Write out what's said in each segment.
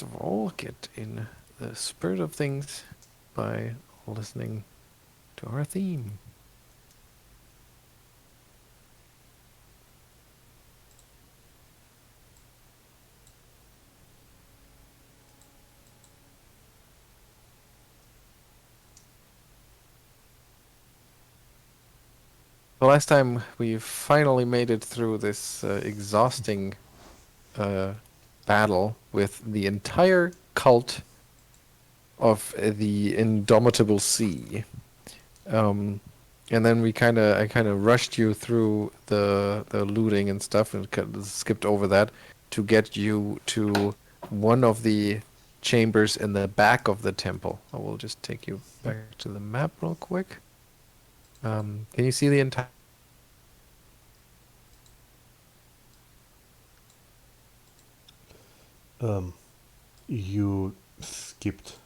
of all, get in the spirit of things by listening to our theme. The last time we finally made it through this exhausting battle with the entire cult of the Indomitable Sea. And then I kind of rushed you through the looting and stuff and skipped over that to get you to one of the chambers in the back of the temple. I will just take you back to the map real quick. Can you see the entire? You skipped.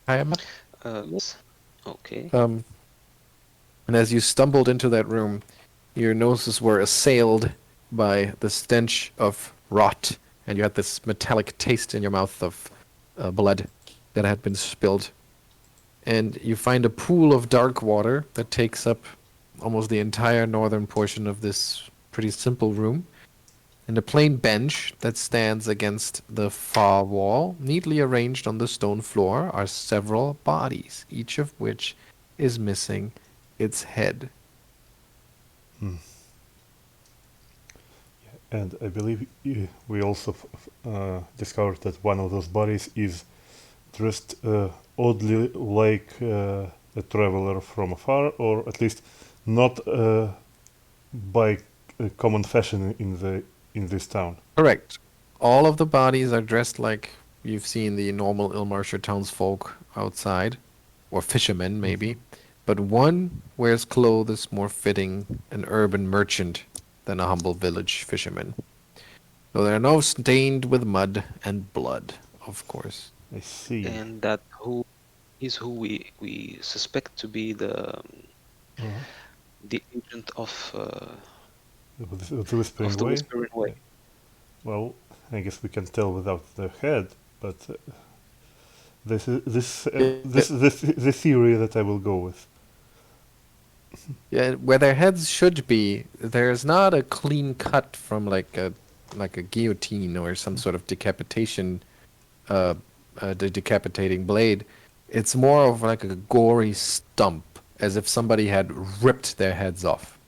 Map? Yes. Okay. And as you stumbled into that room, your noses were assailed by the stench of rot, and you had this metallic taste in your mouth of blood that had been spilled. And you find a pool of dark water that takes up almost the entire northern portion of this pretty simple room. And a plain bench that stands against the far wall, neatly arranged on the stone floor, are several bodies, each of which is missing its head. And I believe we also discovered that one of those bodies is dressed oddly like a traveler from afar, or at least not by common fashion in this town. Correct. All of the bodies are dressed like you've seen the normal Ilmarshire townsfolk outside, or fishermen maybe, but one wears clothes more fitting an urban merchant than a humble village fisherman. So they're now stained with mud and blood, of course. I see. And that who we suspect to be the agent of The Whispering the Way. Whispering Way. Well, I guess we can tell without the head, but this is the theory that I will go with. Yeah, where their heads should be, there's not a clean cut from like a guillotine or some sort of decapitation, the decapitating blade. It's more of like a gory stump, as if somebody had ripped their heads off.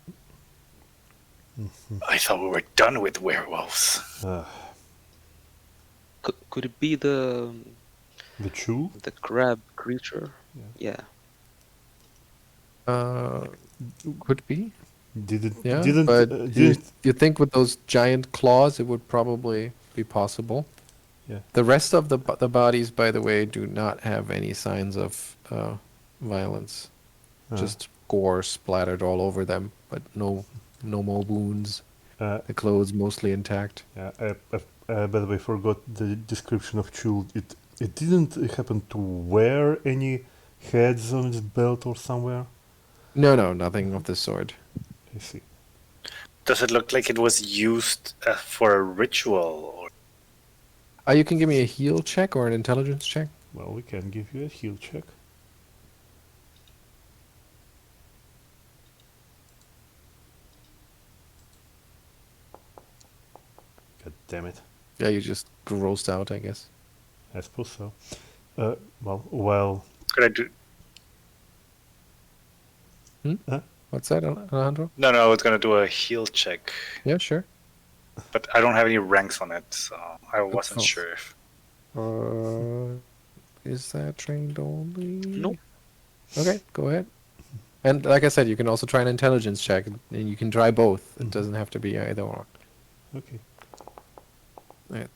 I thought we were done with werewolves. Could it be the Chew? the crab creature? Yeah. Could be. Didn't You think with those giant claws, it would probably be possible. Yeah. The rest of the bodies, by the way, do not have any signs of violence. Just gore splattered all over them, but no more wounds. The clothes mostly intact. Yeah, I by the way forgot the description of Chul. It didn't happen to wear any heads on its belt or somewhere. No, nothing of the sort. I see. Does it look like it was used for a ritual? Or... You can give me a heal check or an intelligence check. Well, we can give you a heal check. God damn it. Yeah, you just grossed out, I guess. I suppose so. Well... Could I do... What's that, Alejandro? No, I was going to do a heal check. Yeah, sure. But I don't have any ranks on it, so I wasn't sure if... Is that trained only? Nope. Okay, go ahead. And like I said, you can also try an intelligence check, and you can try both. It doesn't have to be either or. Okay.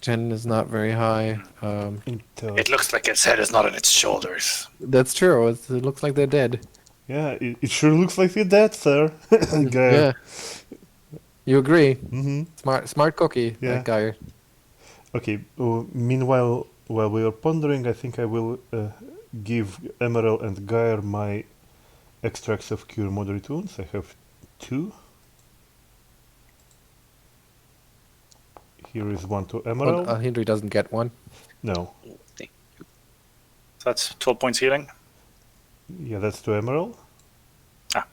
10 is not very high. It looks like its head is not on its shoulders. That's true. It looks like they're dead. Yeah, it sure looks like you're dead, sir. Yeah. You agree? Mm-hmm. Smart cookie, Yeah. that guy. Okay, meanwhile, while we are pondering, I think I will give Emaírel and Geier my extracts of Cure Moderate Wounds. I have 2. Here is one to Emaírel. Alhindri doesn't get one. No. Oh, thank you. So that's 12 points healing. Yeah, that's to Emaírel. Ah.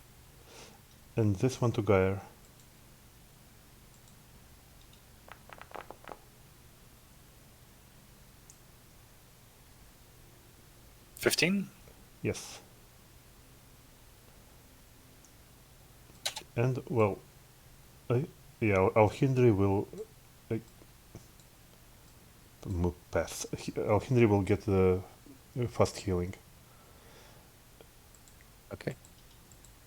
And this one to Geier. $15. Yes. And, well, yeah, Alhindri will pass. Alhindri will get the fast healing. Okay.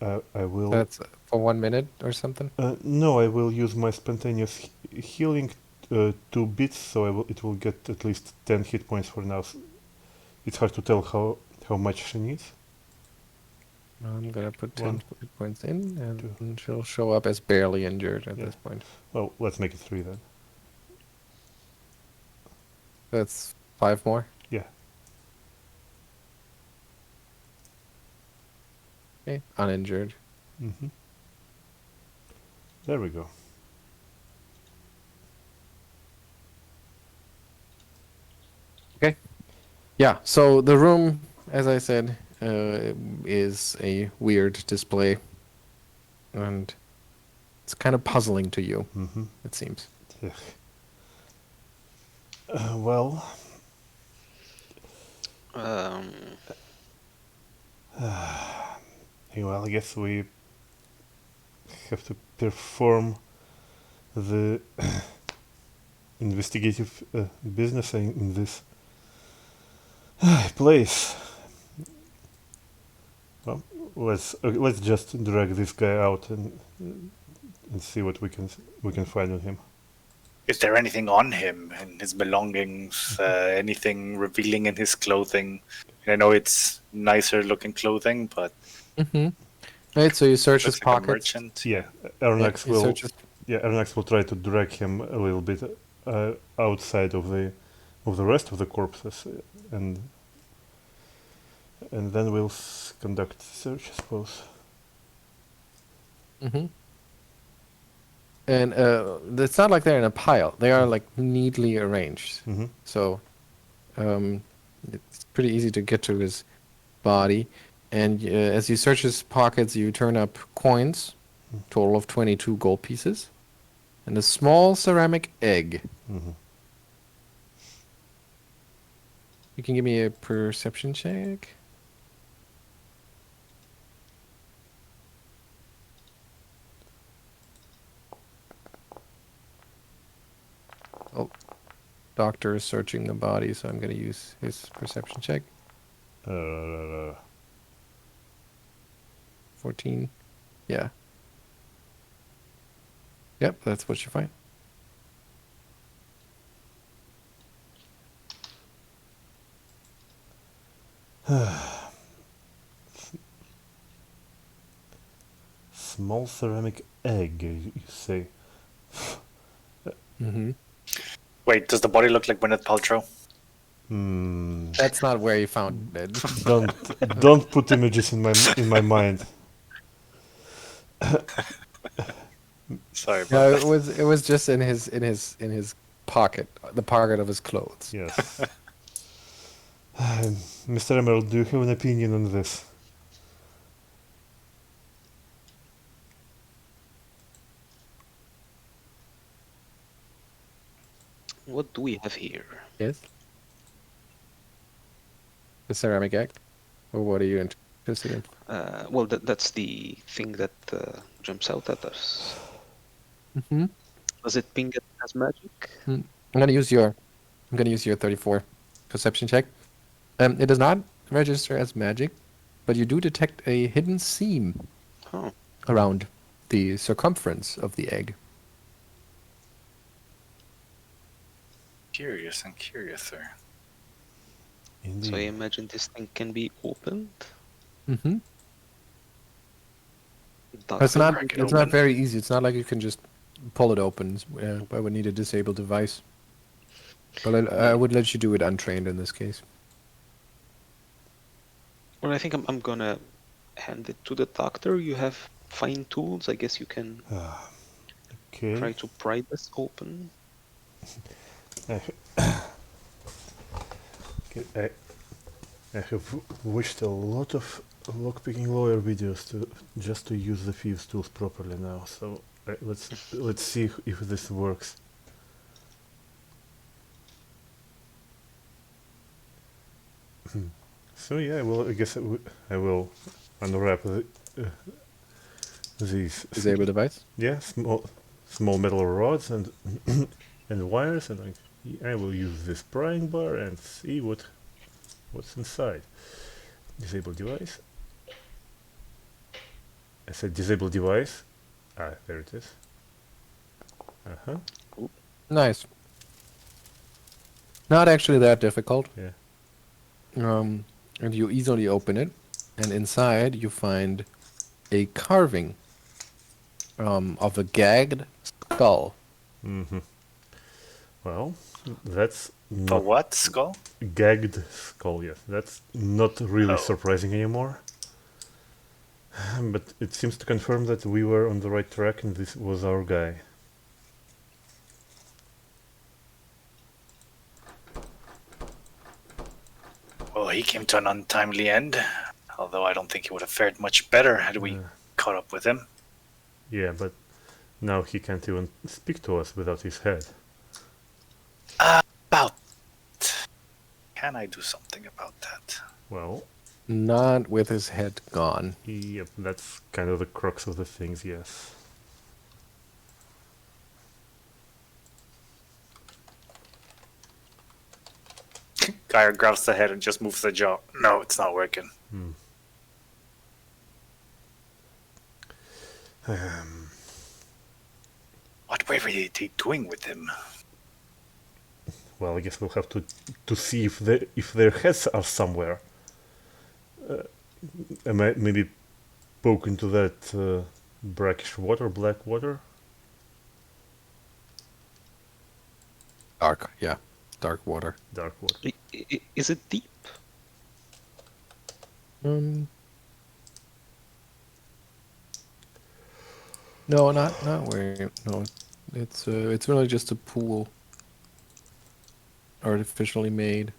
I will... That's for 1 minute or something? no, I will use my spontaneous healing 2 bits, so it will get at least 10 hit points for now. It's hard to tell how much she needs. I'm gonna put 10 One, hit points in, two. and she'll show up as barely injured at Yeah. this point. Well, let's make it 3 then. That's 5 more. Yeah. Okay, uninjured. Mm-hmm. There we go. Yeah, so the room, as I said, is a weird display. And it's kind of puzzling to you, Mm-hmm. it seems. Yeah. Well, I guess we have to perform the investigative business in this place. Well, let's just drag this guy out and see what we can find on him. Is there anything on him and his belongings? Anything revealing in his clothing? I know it's nicer looking clothing, but Mm-hmm. Right, so you search his looks like a pockets. merchant. Yeah, Arronax you will. search his... Arronax will try to drag him a little bit outside of the rest of the corpses, and then we'll conduct search, I suppose. Mm-hmm. And it's not like they're in a pile. They are like neatly arranged. Mm-hmm. So it's pretty easy to get to his body. And as you search his pockets, you turn up coins, total of 22 gold pieces, and a small ceramic egg. Mm-hmm. You can give me a perception check. Oh, doctor is searching the body, so I'm going to use his perception check. 14. Yeah. Yep, that's what you find. Small ceramic egg, you say? Mm-hmm. Wait, does the body look like Gwyneth Paltrow? That's not where you found it. Don't put images in my mind. Sorry about No, that. it was just in his pocket, the pocket of his clothes. Yes. Mr. Emaírel, do you have an opinion on this? what do we have here? Yes. The ceramic egg, or what are you interested in? Well, that's the thing that jumps out at us. Mm-hmm. Does it ping it as magic? I'm gonna use your 34 perception check. It does not register as magic, but you do detect a hidden seam Oh, around the circumference of the egg. Curious and curiouser. Indeed. so I imagine this thing can be opened. Mm-hmm. Doctor, It's not crack it it's not open. very easy. It's not like you can just pull it open. I would need a disabled device. But I would let you do it untrained in this case. Well, I think I'm gonna hand it to the doctor. You have fine tools. I guess you can Okay. try to pry this open. I have watched a lot of lockpicking lawyer videos just to use the thieves tools properly now. So let's see if this works. So yeah, well, I guess I will unwrap these. Disable device. Yeah, small metal rods and and wires, and I will use this prying bar and see what's inside. Disable device. I said disable device. Ah, there it is. Uh-huh. Nice. Not actually that difficult. Yeah. And you easily open it, and inside you find a carving of a gagged skull. Mm-hmm. Well, that's The not what? Skull? gagged skull. Yes, that's not really Oh. surprising anymore. But it seems to confirm that we were on the right track, and this was our guy. Well, he came to an untimely end. Although I don't think he would have fared much better had we caught up with him. Yeah, but now he can't even speak to us without his head. About. Can I do something about that? Well, Not with his head gone. yep, that's kind of the crux of the things, yes. Geier grabs the head and just moves the jaw. No, it's not working. What were they doing with him? Well, I guess we'll have to see if their heads are somewhere. I might maybe poke into that brackish water, black water. Dark, yeah. Dark water. Dark water. Is it deep? No, not where. No, it's really just a pool, artificially made.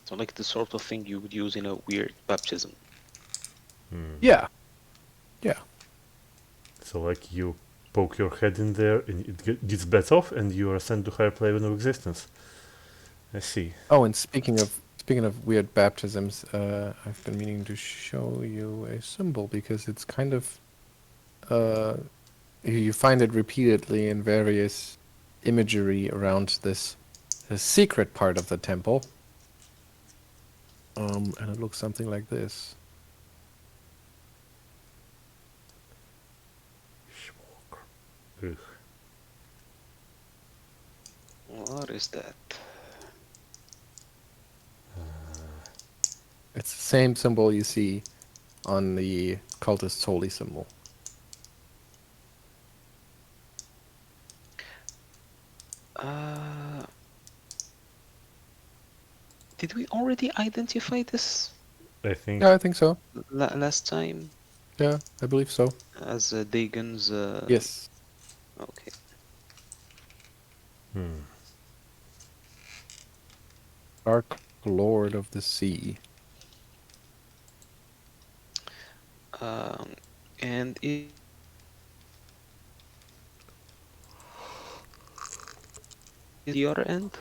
So like the sort of thing you would use in a weird baptism. Yeah, yeah. So like you poke your head in there and it gets bet off and you are sent to higher plane of existence. I see. Oh, and speaking of weird baptisms, I've been meaning to show you a symbol because it's kind of you find it repeatedly in various imagery around this secret part of the temple. And it looks something like this. Ugh. What is that? It's the same symbol you see on the cultist's holy symbol. Did we already identify this I think Yeah, I think so. last time Yeah, I believe so. as Dagon's? Yes. Okay. Dark Lord of the Sea. And it the other end.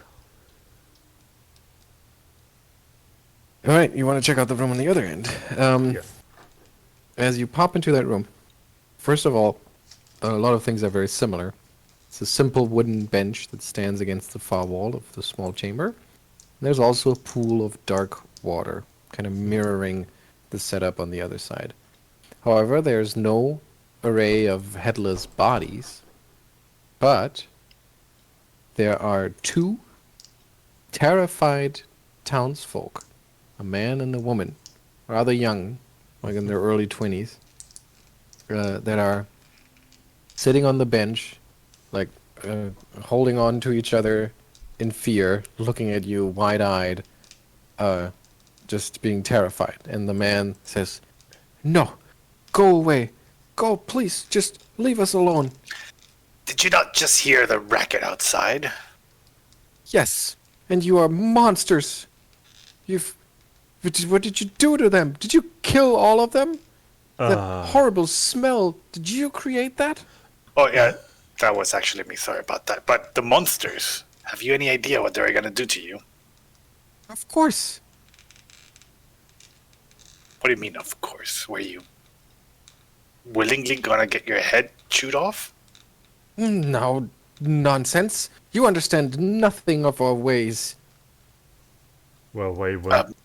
All right, you want to check out the room on the other end. yes. As you pop into that room, first of all, a lot of things are very similar. It's a simple wooden bench that stands against the far wall of the small chamber. There's also a pool of dark water, kind of mirroring the setup on the other side. However, there's no array of headless bodies, but there are two terrified townsfolk, a man and a woman, rather young, like in their early 20s, that are sitting on the bench, like holding on to each other in fear, looking at you wide-eyed, just being terrified. And the man says, "No, go away. go, please. Just leave us alone. Did you not just hear the racket outside? Yes, and you are monsters. What did you do to them? Did you kill all of them? That horrible smell. Did you create that? Oh, yeah, that was actually me. Sorry about that. But the monsters, have you any idea what they're going to do to you? Of course. What do you mean, of course? Were you willingly going to get your head chewed off? No, nonsense. You understand nothing of our ways. Well, why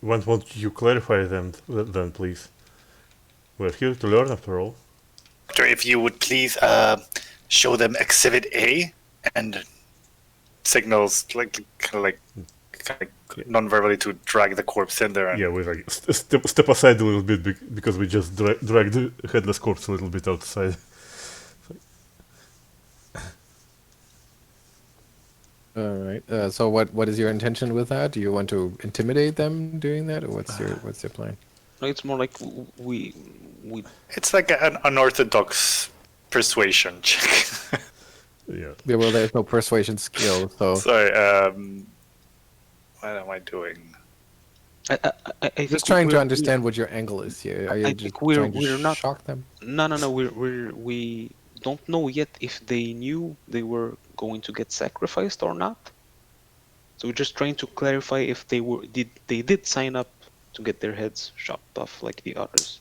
won't you clarify them then, please? We're here to learn, after all. Doctor, if you would please show them Exhibit A and signals like non-verbally to drag the corpse in there. And Yeah, we like step aside a little bit because we just dragged the headless corpse a little bit outside. All right. So what is your intention with that? Do you want to intimidate them doing that, or what's your plan? No, it's more like we it's like an unorthodox persuasion check. Yeah. Yeah. Well, there's no persuasion skill, so Sorry, what am I doing? I think just trying to we're- understand what your angle is here. Are you I just think we're trying to not- shock them? No, we don't know yet if they knew they were going to get sacrificed or not. So we're just trying to clarify if they did sign up to get their heads chopped off like the others.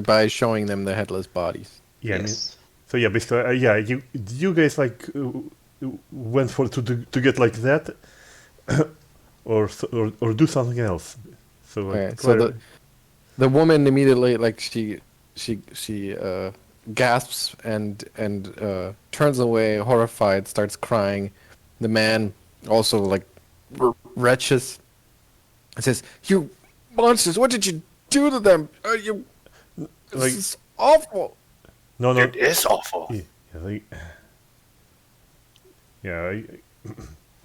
By showing them the headless bodies. Yeah. I mean, Yes. so yeah, basically, you guys like went for to get like that, or do something else. So like, Okay, so the woman immediately, like, she gasps and turns away, horrified, starts crying. The man also like retches and says, "You monsters! What did you do to them? This Like- is awful." no. It is awful.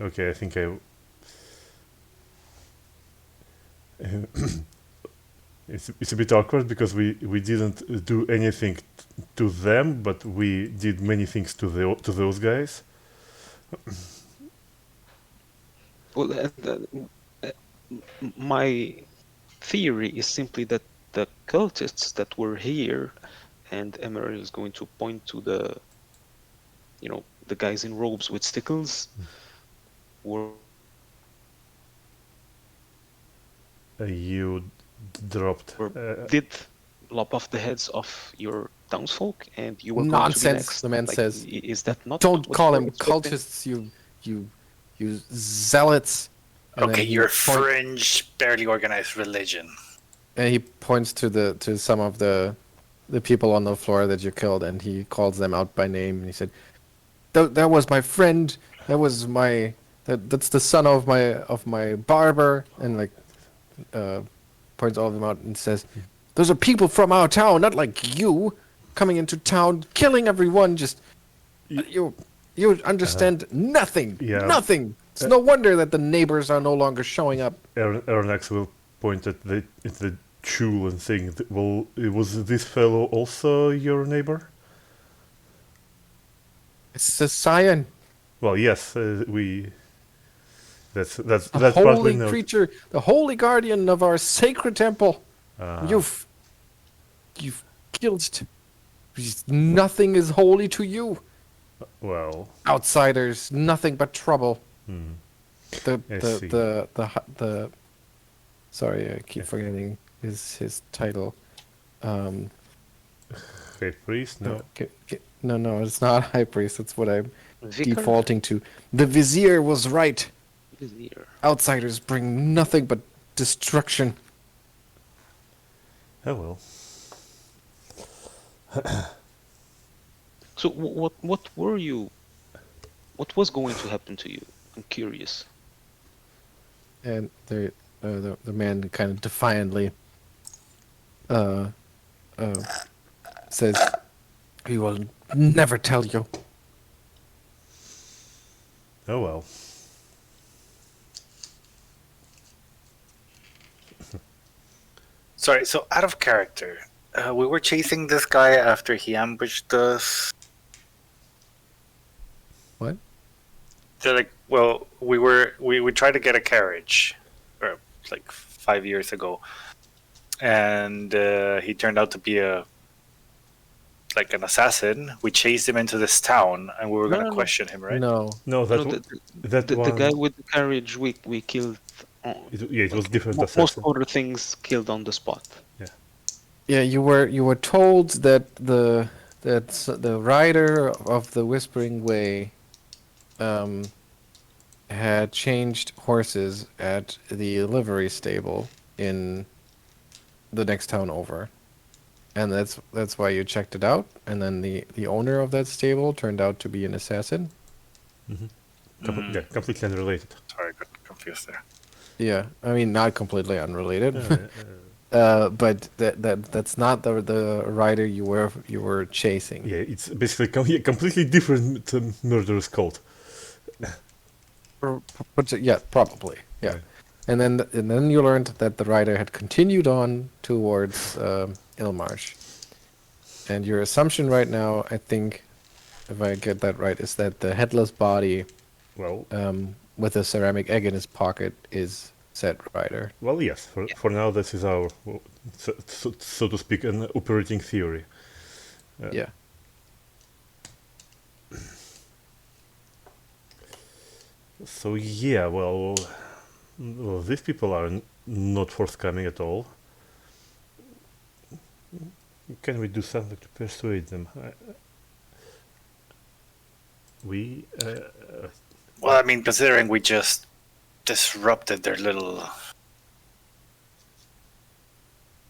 Okay, I think I. It's a bit awkward because we didn't do anything to them, but we did many things to those guys. Well, my theory is simply that the cultists that were here, and Emaírel is going to point to the guys in robes with stickles, were You dropped. did lop off the heads of your townsfolk, and you were Nonsense, going to be next. the man says. Is that not? Don't what call you them were expecting? cultists, you zealots. And then Okay, he you're point- fringe, barely organized religion. And he points to some of the people on the floor that you killed, and he calls them out by name. And he said, "That was my friend. That's the son of my barber." And like points all of them out and says, "Those are people from our town, not like you, coming into town, killing everyone. Just you understand nothing. yeah. Nothing. It's no wonder that the neighbors are no longer showing up." Arronax will point at the Chul and saying, "Well, was this fellow also your neighbor?" It's the Scion. Well, yes, we. That's The partly holy known. creature, the holy guardian of our sacred temple. You've killed. Nothing is holy to you. Well, Outsiders, nothing but trouble. I see. The sorry, I keep forgetting his title. High priest, no. No, it's not high priest. That's what I'm Vicar? defaulting to. The vizier was right. Vizier. Outsiders bring nothing but destruction. Oh well. So what were you? What was going to happen to you? I'm curious. And the man kind of defiantly says, "We will never tell you." Oh well. Sorry, so out of character, We were chasing this guy after he ambushed us. What? They're like, we tried to get a carriage, or like 5 years ago, and he turned out to be an assassin. We chased him into this town, and we were No, going to no, no. question him, right? No. No, No, the one. guy with the carriage we killed. It was different Most assassin. other things killed on the spot. Yeah, you were told that the rider of the Whispering Way had changed horses at the livery stable in the next town over. And that's why you checked it out, and then the owner of that stable turned out to be an assassin. Yeah, completely unrelated. Sorry, I got confused there. Yeah, I mean not completely unrelated, but that's not the rider you were chasing. Yeah, it's basically completely different murderous cult. Yeah, probably. Yeah, Right. and then you learned that the rider had continued on towards Ilmarsh, and your assumption right now, I think, if I get that right, is that the headless body Well, with a ceramic egg in his pocket is said rider. well, yes. For now, this is our, so to speak, an operating theory. Yeah. So yeah, well, these people are not forthcoming at all. Can we do something to persuade them? We Well, I mean, considering we just disrupted their little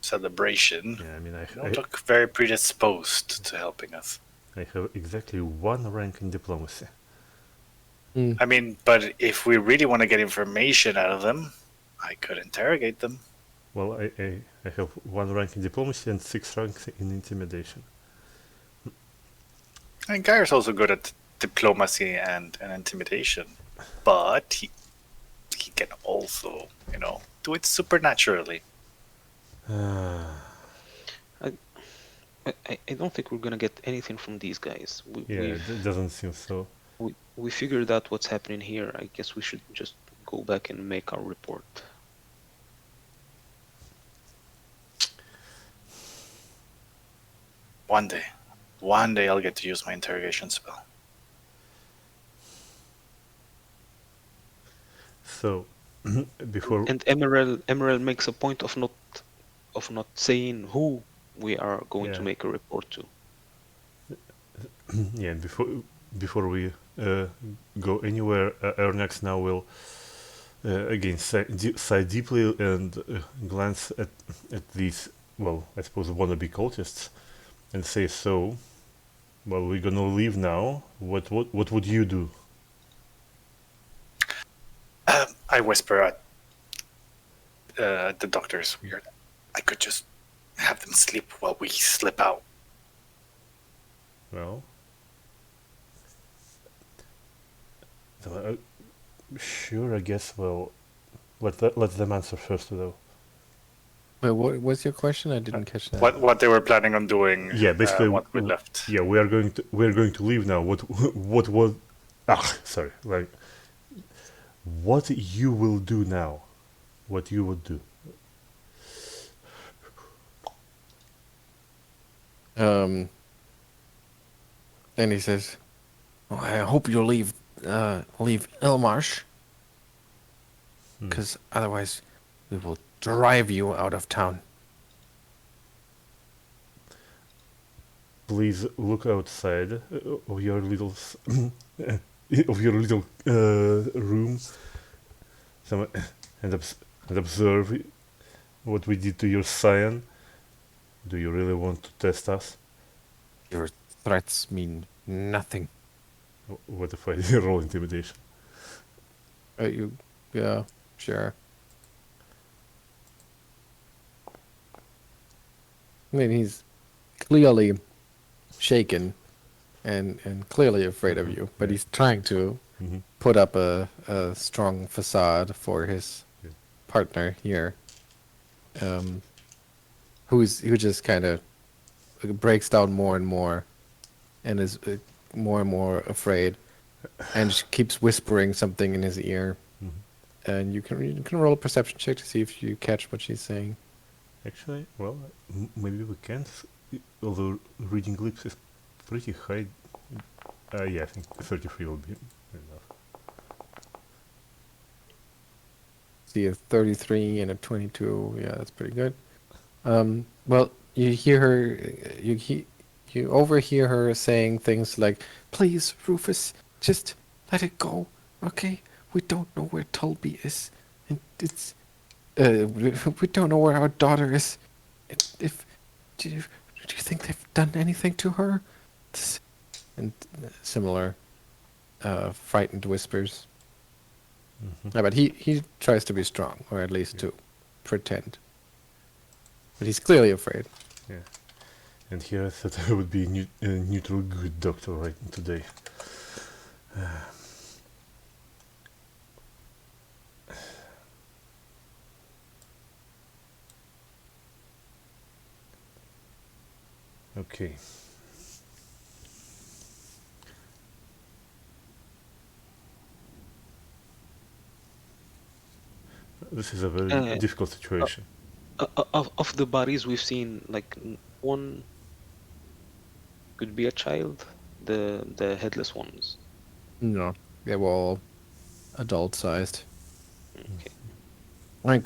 celebration, yeah, I mean, they don't look very predisposed to helping us. I have exactly 1 rank in diplomacy. I mean, but if we really want to get information out of them, I could interrogate them. Well, I have 1 rank in diplomacy and 6 ranks in intimidation. And Geier's also good at diplomacy and intimidation, but he can also, do it supernaturally. I don't think we're gonna get anything from these guys. Yeah, it doesn't seem so. We figured out what's happening here. I guess we should just go back and make our report. One day I'll get to use my interrogation spell. So, before And Emaírel makes a point of not saying who we are going to Yeah. make a report to. yeah, before we go anywhere, Arronax now will again sigh deeply and glance at these, well, I suppose wannabe cultists, and say, "So, well, we're gonna leave now. What would you do?" I whisper at the doctors. I could just have them sleep while we slip out. Well, sure, I guess. Well, let them answer first, though. Wait, what was your question? I didn't catch that. What they were planning on doing? Yeah, basically, once we left. Yeah, we're going to leave now. What was? Sorry. Like, what you will do now? What you would do? And he says, "Oh, I hope you leave Ilmarsh, because otherwise we will drive you out of town." Please look outside of your little room, and observe what we did to your scion. Do you really want to test us? Your threats mean nothing. What if I roll intimidation? Yeah, sure. I mean, he's clearly shaken and clearly afraid of you, but he's trying to put up a strong facade for his partner here, who just kind of breaks down more and more, and is more and more afraid, and just keeps whispering something in his ear. And you can roll a perception check to see if you catch what she's saying. Actually, well, maybe we can't. Although reading lips is pretty high. Yeah, I think 33 will be enough. See a 33 and a 22. Yeah, that's pretty good. Well, you hear her. You overhear her saying things like, "Please, Rufus, just let it go, okay? We don't know where Tulby is, and it's we don't know where our daughter is. If do you think they've done anything to her?" And similar frightened whispers. Yeah, but he tries to be strong, or at least to pretend. But he's clearly afraid. Yeah. And here I thought I would be a neutral good doctor right today. Okay. This is a very difficult situation. Of the bodies we've seen, like one could be a child, the headless ones. No, they were all adult-sized. Okay. I mean,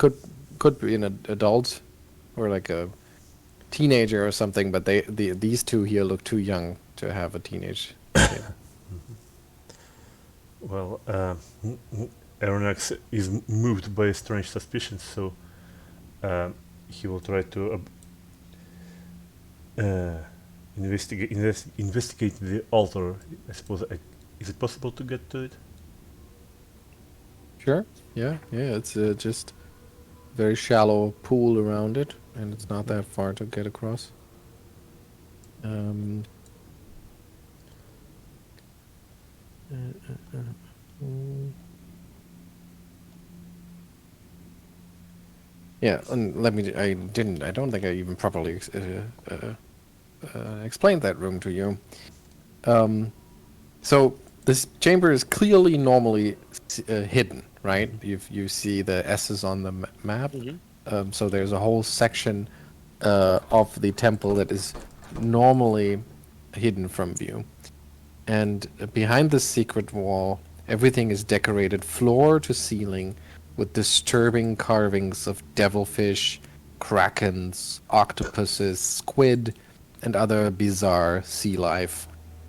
could be an adult, or like a teenager or something. But these two here look too young to have a teenage kid. Well, Arronax is moved by a strange suspicion, so he will try to investigate the altar. I suppose. Is it possible to get to it? Sure. Yeah. It's just very shallow pool around it, and it's not that far to get across. Yeah, and I don't think I even properly explained that room to you. So this chamber is clearly normally hidden, right? You see the S's on the map. So there's a whole section of the temple that is normally hidden from view. And behind the secret wall, everything is decorated floor to ceiling with disturbing carvings of devilfish, krakens, octopuses, squid, and other bizarre sea life,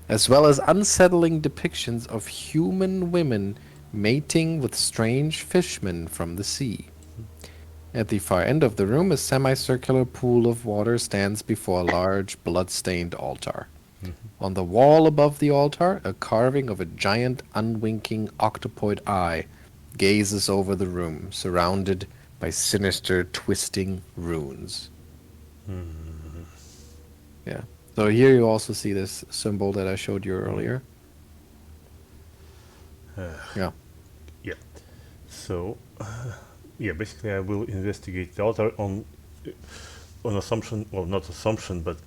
as well as unsettling depictions of human women mating with strange fishmen from the sea. At the far end of the room, a semicircular pool of water stands before a large, blood-stained altar. On the wall above the altar, a carving of a giant, unwinking octopoid eye gazes over the room, surrounded by sinister, twisting runes. Yeah. So here you also see this symbol that I showed you earlier. Yeah. Yeah. So, yeah, basically I will investigate the altar on assumption, well, not assumption, but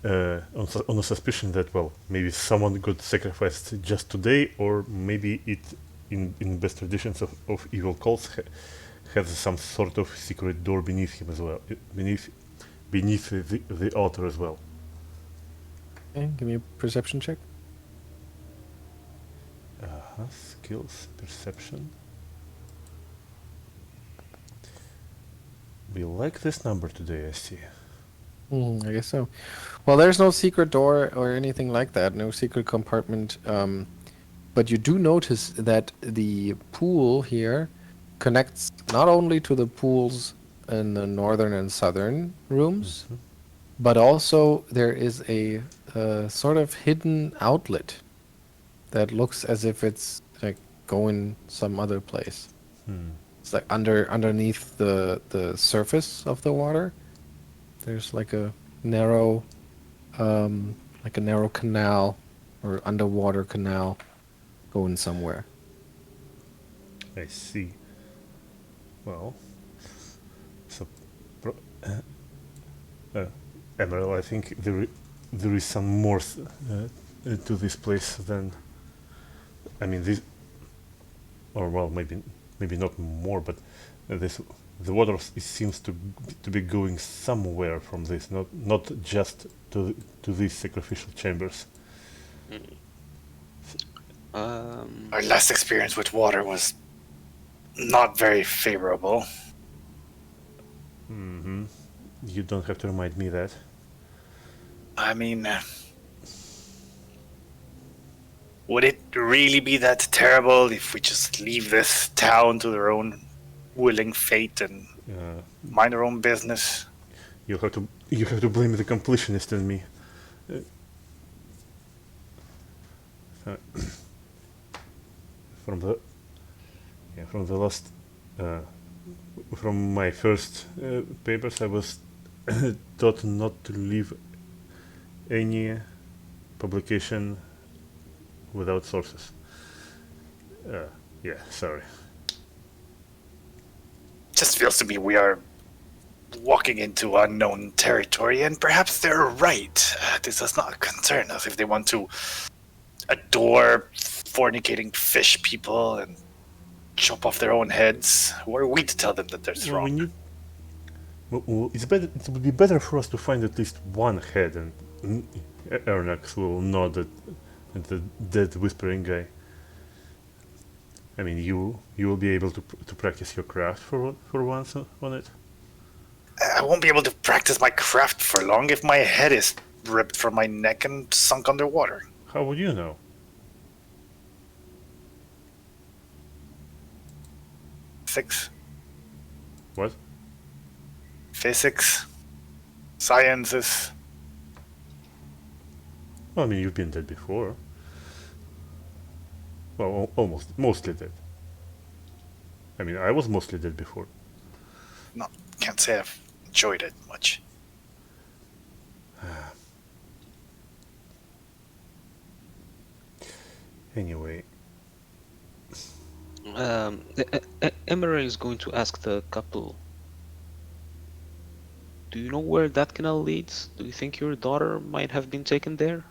on a suspicion that, well, maybe someone got sacrificed just today, or maybe it, in best traditions of evil cults, has some sort of secret door beneath him as well, beneath the altar as well. Okay, give me a perception check. Skills, perception. We like this number today, I see. I guess so. Well, there's no secret door or anything like that, no secret compartment. But you do notice that the pool here connects not only to the pools in the northern and southern rooms, but also there is a sort of hidden outlet that looks as if it's like going some other place. It's like underneath the surface of the water. There's like a narrow canal or underwater canal going somewhere. I see. Well, so Emaírel, I think there is some more to this place than, I mean, this, or well, maybe not more, but this the water it seems to be going somewhere from this, not just to these sacrificial chambers. Our last experience with water was not very favorable. Mm-hmm. You don't have to remind me that. I mean, would it really be that terrible if we just leave this town to their own willing fate and mind their own business? You have to blame the completionist in me. From the last from my first papers, I was taught not to leave any publication without sources. Yeah, sorry. Just feels to me we are walking into unknown territory, and perhaps they're right. This does not concern us if they want to adore fornicating fish people and chop off their own heads. Who are we to tell them that they're wrong? It's better. It would be better for us to find at least one head, and Arronax will nod at the dead whispering guy. I mean, you will be able to practice your craft for once on it. I won't be able to practice my craft for long if my head is ripped from my neck and sunk underwater. How would you know? Physics. What? Physics. Sciences. Well, I mean, you've been dead before. Well, mostly dead. I mean, I was mostly dead before. No, can't say I've enjoyed it much. Anyway. Emaírel is going to ask the couple, do you know where that canal leads? Do you think your daughter might have been taken there?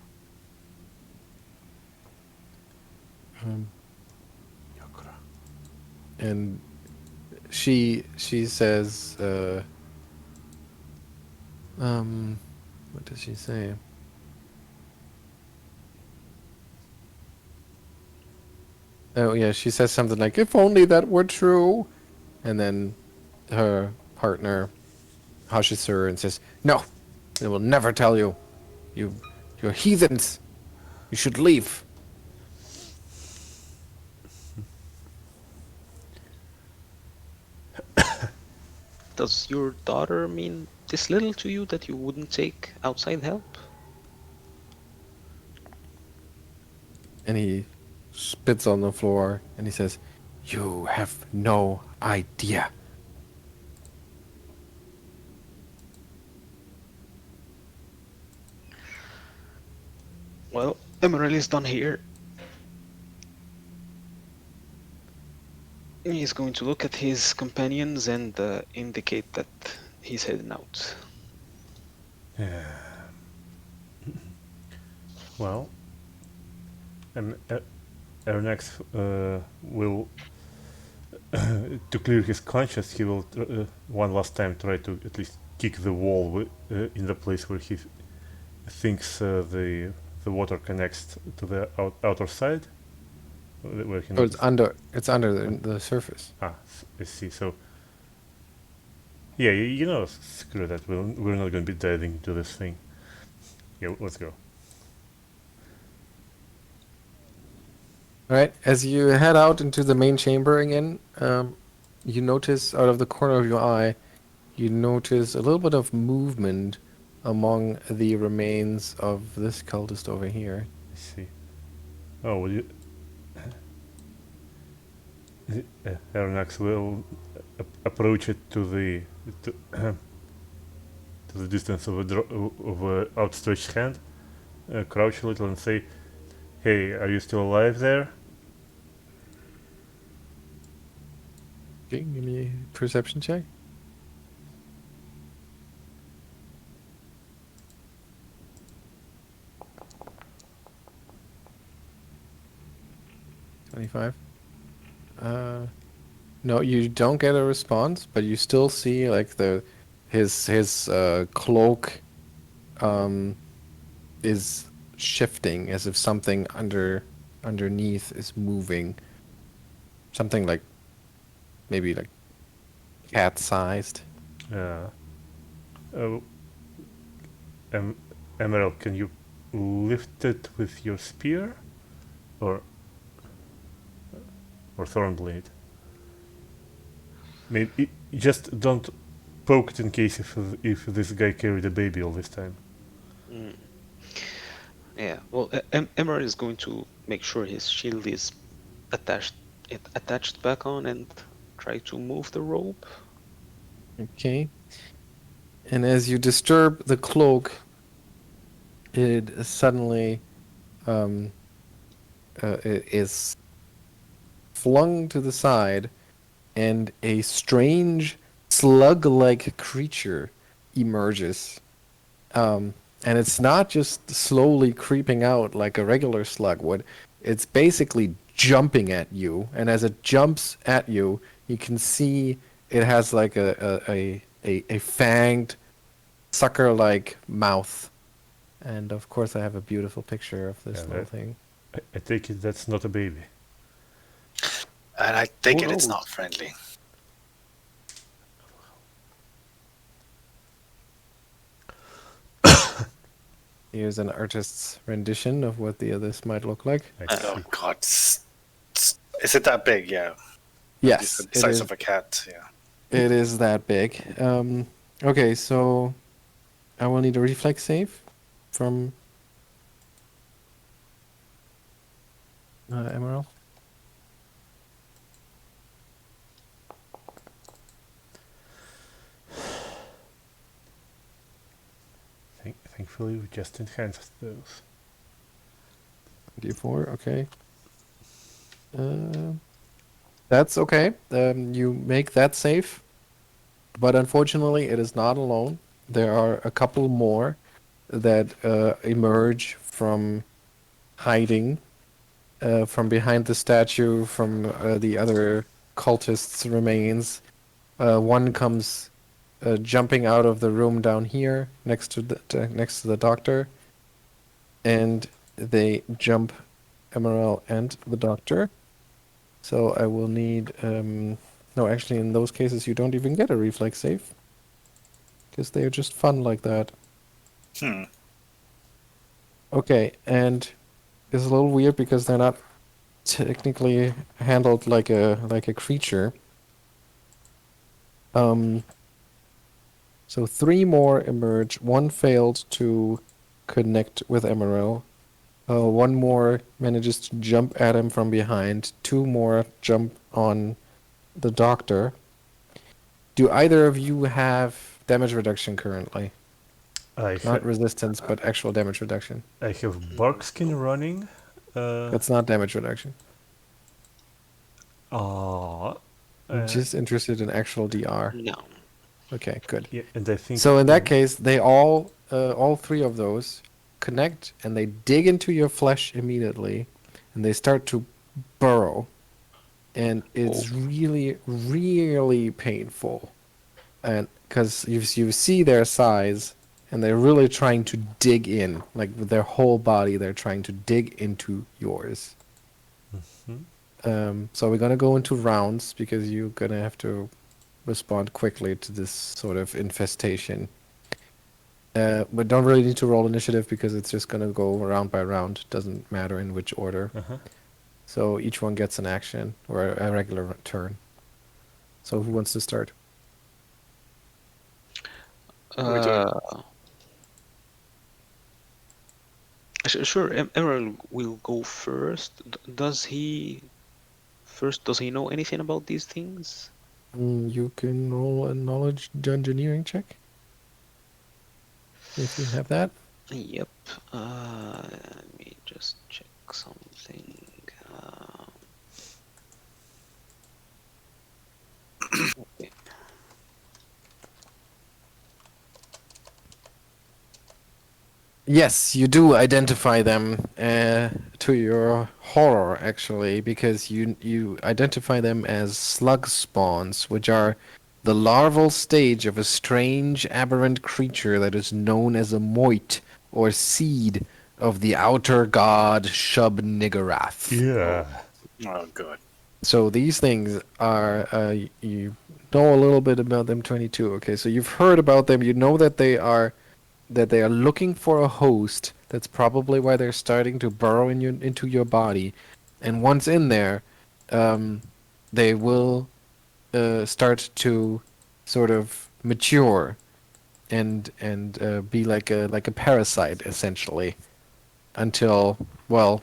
And she says, what does she say? Oh yeah, she says something like, "If only that were true," and then her partner hushes her and says, "No, they will never tell you. You're heathens. You should leave." Does your daughter mean this little to you that you wouldn't take outside help? And he spits on the floor and he says, "You have no idea." Well, Emaírel is done here. He's going to look at his companions and indicate that he's heading out. Well, and Arronax will, to clear his conscience, he will one last time try to at least kick the wall in the place where he thinks the water connects to the outer side. Where he It's under the surface. I see. So, yeah, you know, screw that. We're not going to be diving into this thing. Yeah, let's go. All right. As you head out into the main chamber again, you notice out of the corner of your eye, you notice a little bit of movement among the remains of this cultist over here. I see. Oh, will you? Arronax will approach it to the distance of a outstretched hand, crouch a little and say, "Hey, are you still alive there?" Okay, give me a perception check. 25. No, you don't get a response, but you still see like his cloak is shifting as if something underneath is moving. Something like maybe like cat-sized. Yeah. Oh, Emaírel, can you lift it with your spear, or Thornblade? Maybe just don't poke it in case if this guy carried a baby all this time. Mm. Yeah. Well, Emaríl is going to make sure his shield is attached back on and try to move the rope. Okay. And as you disturb the cloak, it suddenly it is flung to the side, and a strange slug-like creature emerges. And it's not just slowly creeping out like a regular slug would. It's basically jumping at you, and as it jumps at you, you can see it has like a fanged, sucker-like mouth. And of course, I have a beautiful picture of this Yeah, little thing. I take it that's not a baby. And I take Who it it's knows? not friendly. Here's an artist's rendition of what this might look like. I see. Oh god. Is it that big? Yeah. Yes, It's the it size is. of a cat, yeah. It is that big. Okay, so I will need a reflex save from Emaírel. Thankfully, we just enhanced those. D4, okay. That's okay. You make that save, but unfortunately, it is not alone. There are a couple more that emerge from hiding from behind the statue, from the other cultists' remains. One comes jumping out of the room down here next to the doctor, and they jump Emaírel and the doctor. So I will need no, actually in those cases you don't even get a reflex save because they are just fun like that. Okay, and it's a little weird because they're not technically handled like a creature. So 3 more emerge. 1 failed to connect with Emaírel. 1 more manages to jump at him from behind. 2 more jump on the doctor. Do either of you have damage reduction currently? Not resistance, but actual damage reduction. I have Barkskin running. That's not damage reduction. I'm I'm just interested in actual DR. No. Okay, good. yeah, and I think So in that case, they all 3 of those connect, and they dig into your flesh immediately, and they start to burrow, and it's really, really painful, and because you see their size, and they're really trying to dig in, like with their whole body, they're trying to dig into yours. So we're gonna go into rounds because you're gonna have to respond quickly to this sort of infestation. But don't really need to roll initiative because it's just gonna go round by round. Doesn't matter in which order. So each one gets an action or a regular turn. So who wants to start? Sure, Emaírel will go first. Does he know anything about these things? You can roll a knowledge engineering check if you have that. Yep. Let me just check something. Okay. Yes, you do identify them to your horror, actually, because you identify them as slug spawns, which are the larval stage of a strange, aberrant creature that is known as a moit, or seed of the outer god Shub-Niggurath. Yeah. Oh, good. So these things are, you know a little bit about them, 22. Okay, so you've heard about them. You know that they are looking for a host. That's probably why they're starting to burrow into your body. And once in there, they will start to sort of mature and be like a parasite, essentially, until, well,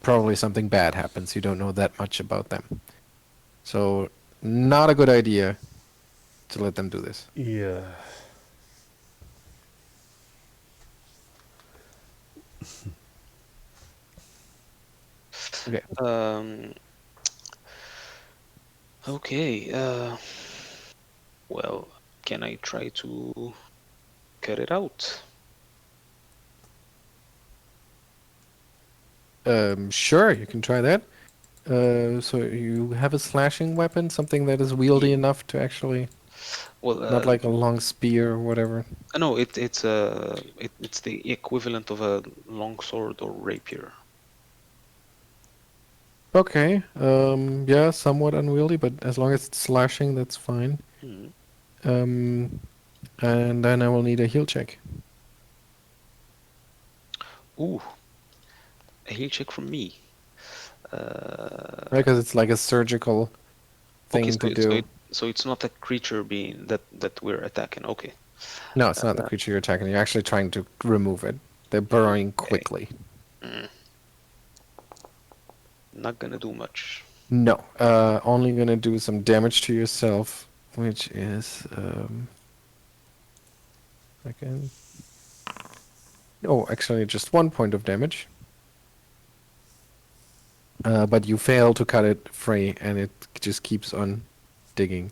probably something bad happens. You don't know that much about them. So, not a good idea to let them do this. Yeah. Okay. Okay. Well, can I try to cut it out? Sure, you can try that. So you have a slashing weapon, something that is wieldy Ye- enough to actually, Well, not like a long spear or whatever. no, it's the equivalent of a longsword or rapier. Okay. Yeah, somewhat unwieldy, but as long as it's slashing, that's fine. Hmm. And then I will need a heal check. Ooh, a heal check from me. Right, because it's like a surgical Okay, thing to do. so it's not a creature being that we're attacking. Okay. No, it's not the creature you're attacking. You're actually trying to remove it. They're burrowing quickly. Not gonna do much. No, only gonna do some damage to yourself, which is second. Oh, actually, just 1 point of damage. But you fail to cut it free, and it just keeps on digging.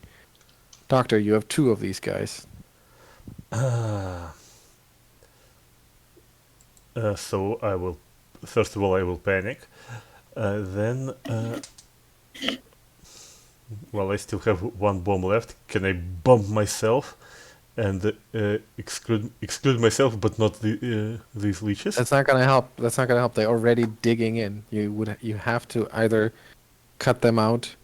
Doctor, you have 2 of these guys. So I will, first of all, I will panic. Then, well, I still have 1 bomb left. Can I bomb myself and exclude myself, but not these leeches? That's not gonna help. That's not gonna help. They're already digging in. You have to either cut them out,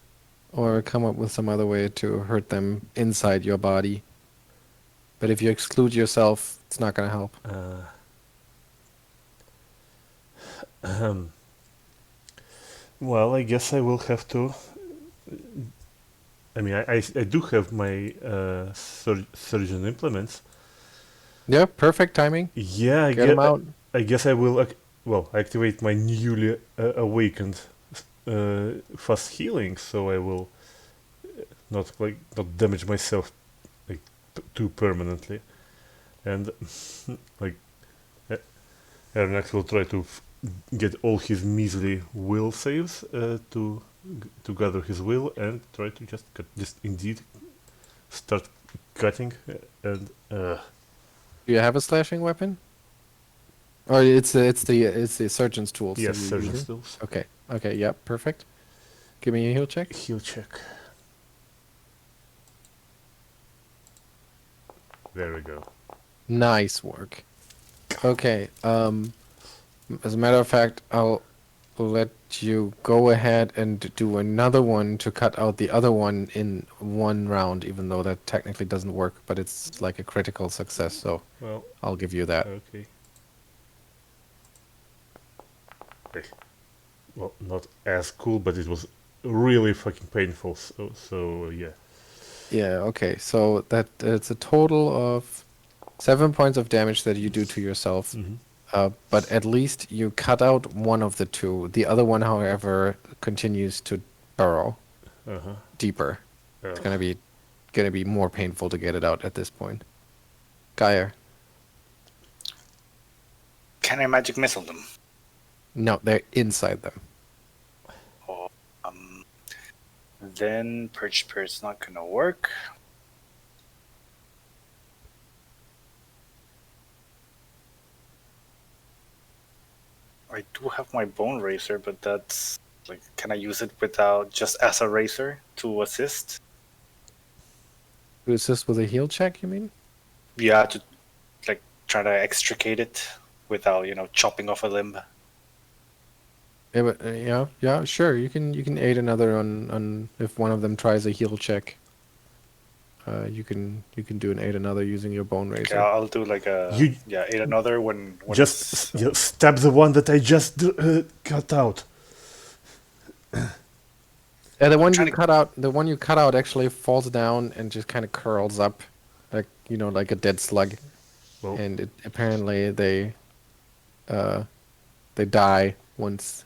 or come up with some other way to hurt them inside your body. But if you exclude yourself, it's not gonna help. Well, I guess I will have to. I mean, I do have my surgeon implements. Yeah, perfect timing. Yeah, Get them out. I guess I will. Activate my newly awakened fast healing, so I will not damage myself too permanently, and like Arronax will try to get all his measly will saves to gather his will and try to just indeed start cutting and. Do you have a slashing weapon? Or it's the surgeon's tools. Yes, that you surgeon use? tools. Okay. Okay. Yeah. Perfect. Give me a heal check. Heal check. There we go. Nice work. Okay. As a matter of fact, I'll let you go ahead and do another one to cut out the other one in 1 round, even though that technically doesn't work, but it's like a critical success, so Well, I'll give you that. okay. Well, not as cool, but it was really fucking painful. So yeah. Yeah, okay. So that it's a total of 7 points of damage that you do to yourself. But at least you cut out one of the 2. The other one, however, continues to burrow deeper. It's gonna be more painful to get it out at this point. Geier. Can I magic missile them? No, they're inside them. Oh, then Purge Spirit's not gonna work. I do have my bone racer, but that's like, can I use it without just as a racer to assist? To assist with a heal check, you mean? Yeah, to like try to extricate it without chopping off a limb. Yeah, but, yeah, sure. You can aid another on if one of them tries a heal check. You can do an aid another using your bone Okay, razor. I'll do like a You- aid another when Just it's, stab the one that I just cut out. Yeah, the one trying you to- cut out, actually falls down and just kind of curls up, like like a dead slug. Well, And apparently they die once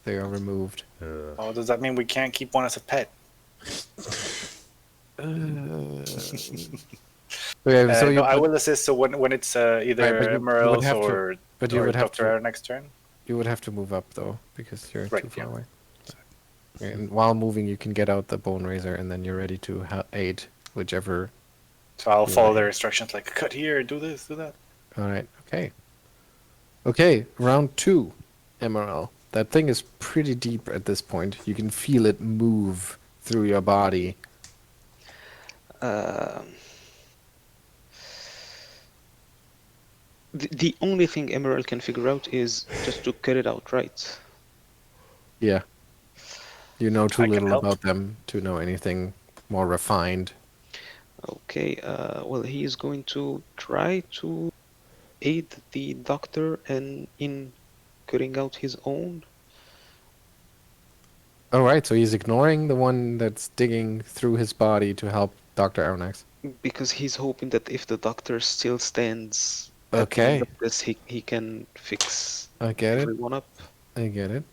they are removed. oh, does that mean we can't keep one as a pet? Okay, so No, I will assist. So when it's either Right, but you would Emaírel's have to- or but you would have Dr. to Arronex's turn. you would have to move up though because you're Right, too far yeah. away. And while moving, you can get out the bone razor, and then you're ready to aid whichever. So I'll follow Right. their instructions, like cut here, do this, do that. All right. Okay. Okay. Round 2, Emaírel. That thing is pretty deep at this point. You can feel it move through your body. The only thing Emaírel can figure out is just to cut it out, right? Yeah. You know too I can little help. about them to know anything more refined. Okay, well, he is going to try to aid the doctor in cutting out his own. All right. So he's ignoring the one that's digging through his body to help Dr. Arronax. Because he's hoping that if the doctor still stands at the end Okay. of this, he can fix I get it. everyone up. I get it.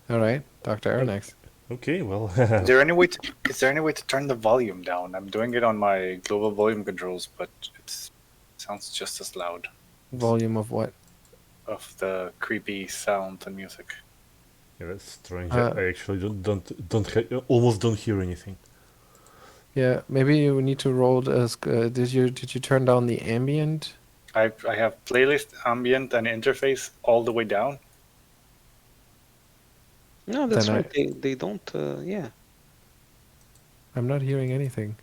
All right. Dr. Arronax. okay, well, Is there any way to turn the volume down? I'm doing it on my global volume controls, but it sounds just as loud Volume of what? of the creepy sound and music. yeah, that's strange. Uh, I actually almost don't hear anything. Yeah, maybe you need to roll. Did you turn down the ambient? I have playlist, ambient, and interface all the way down. No, that's Then right. They don't. Yeah, I'm not hearing anything.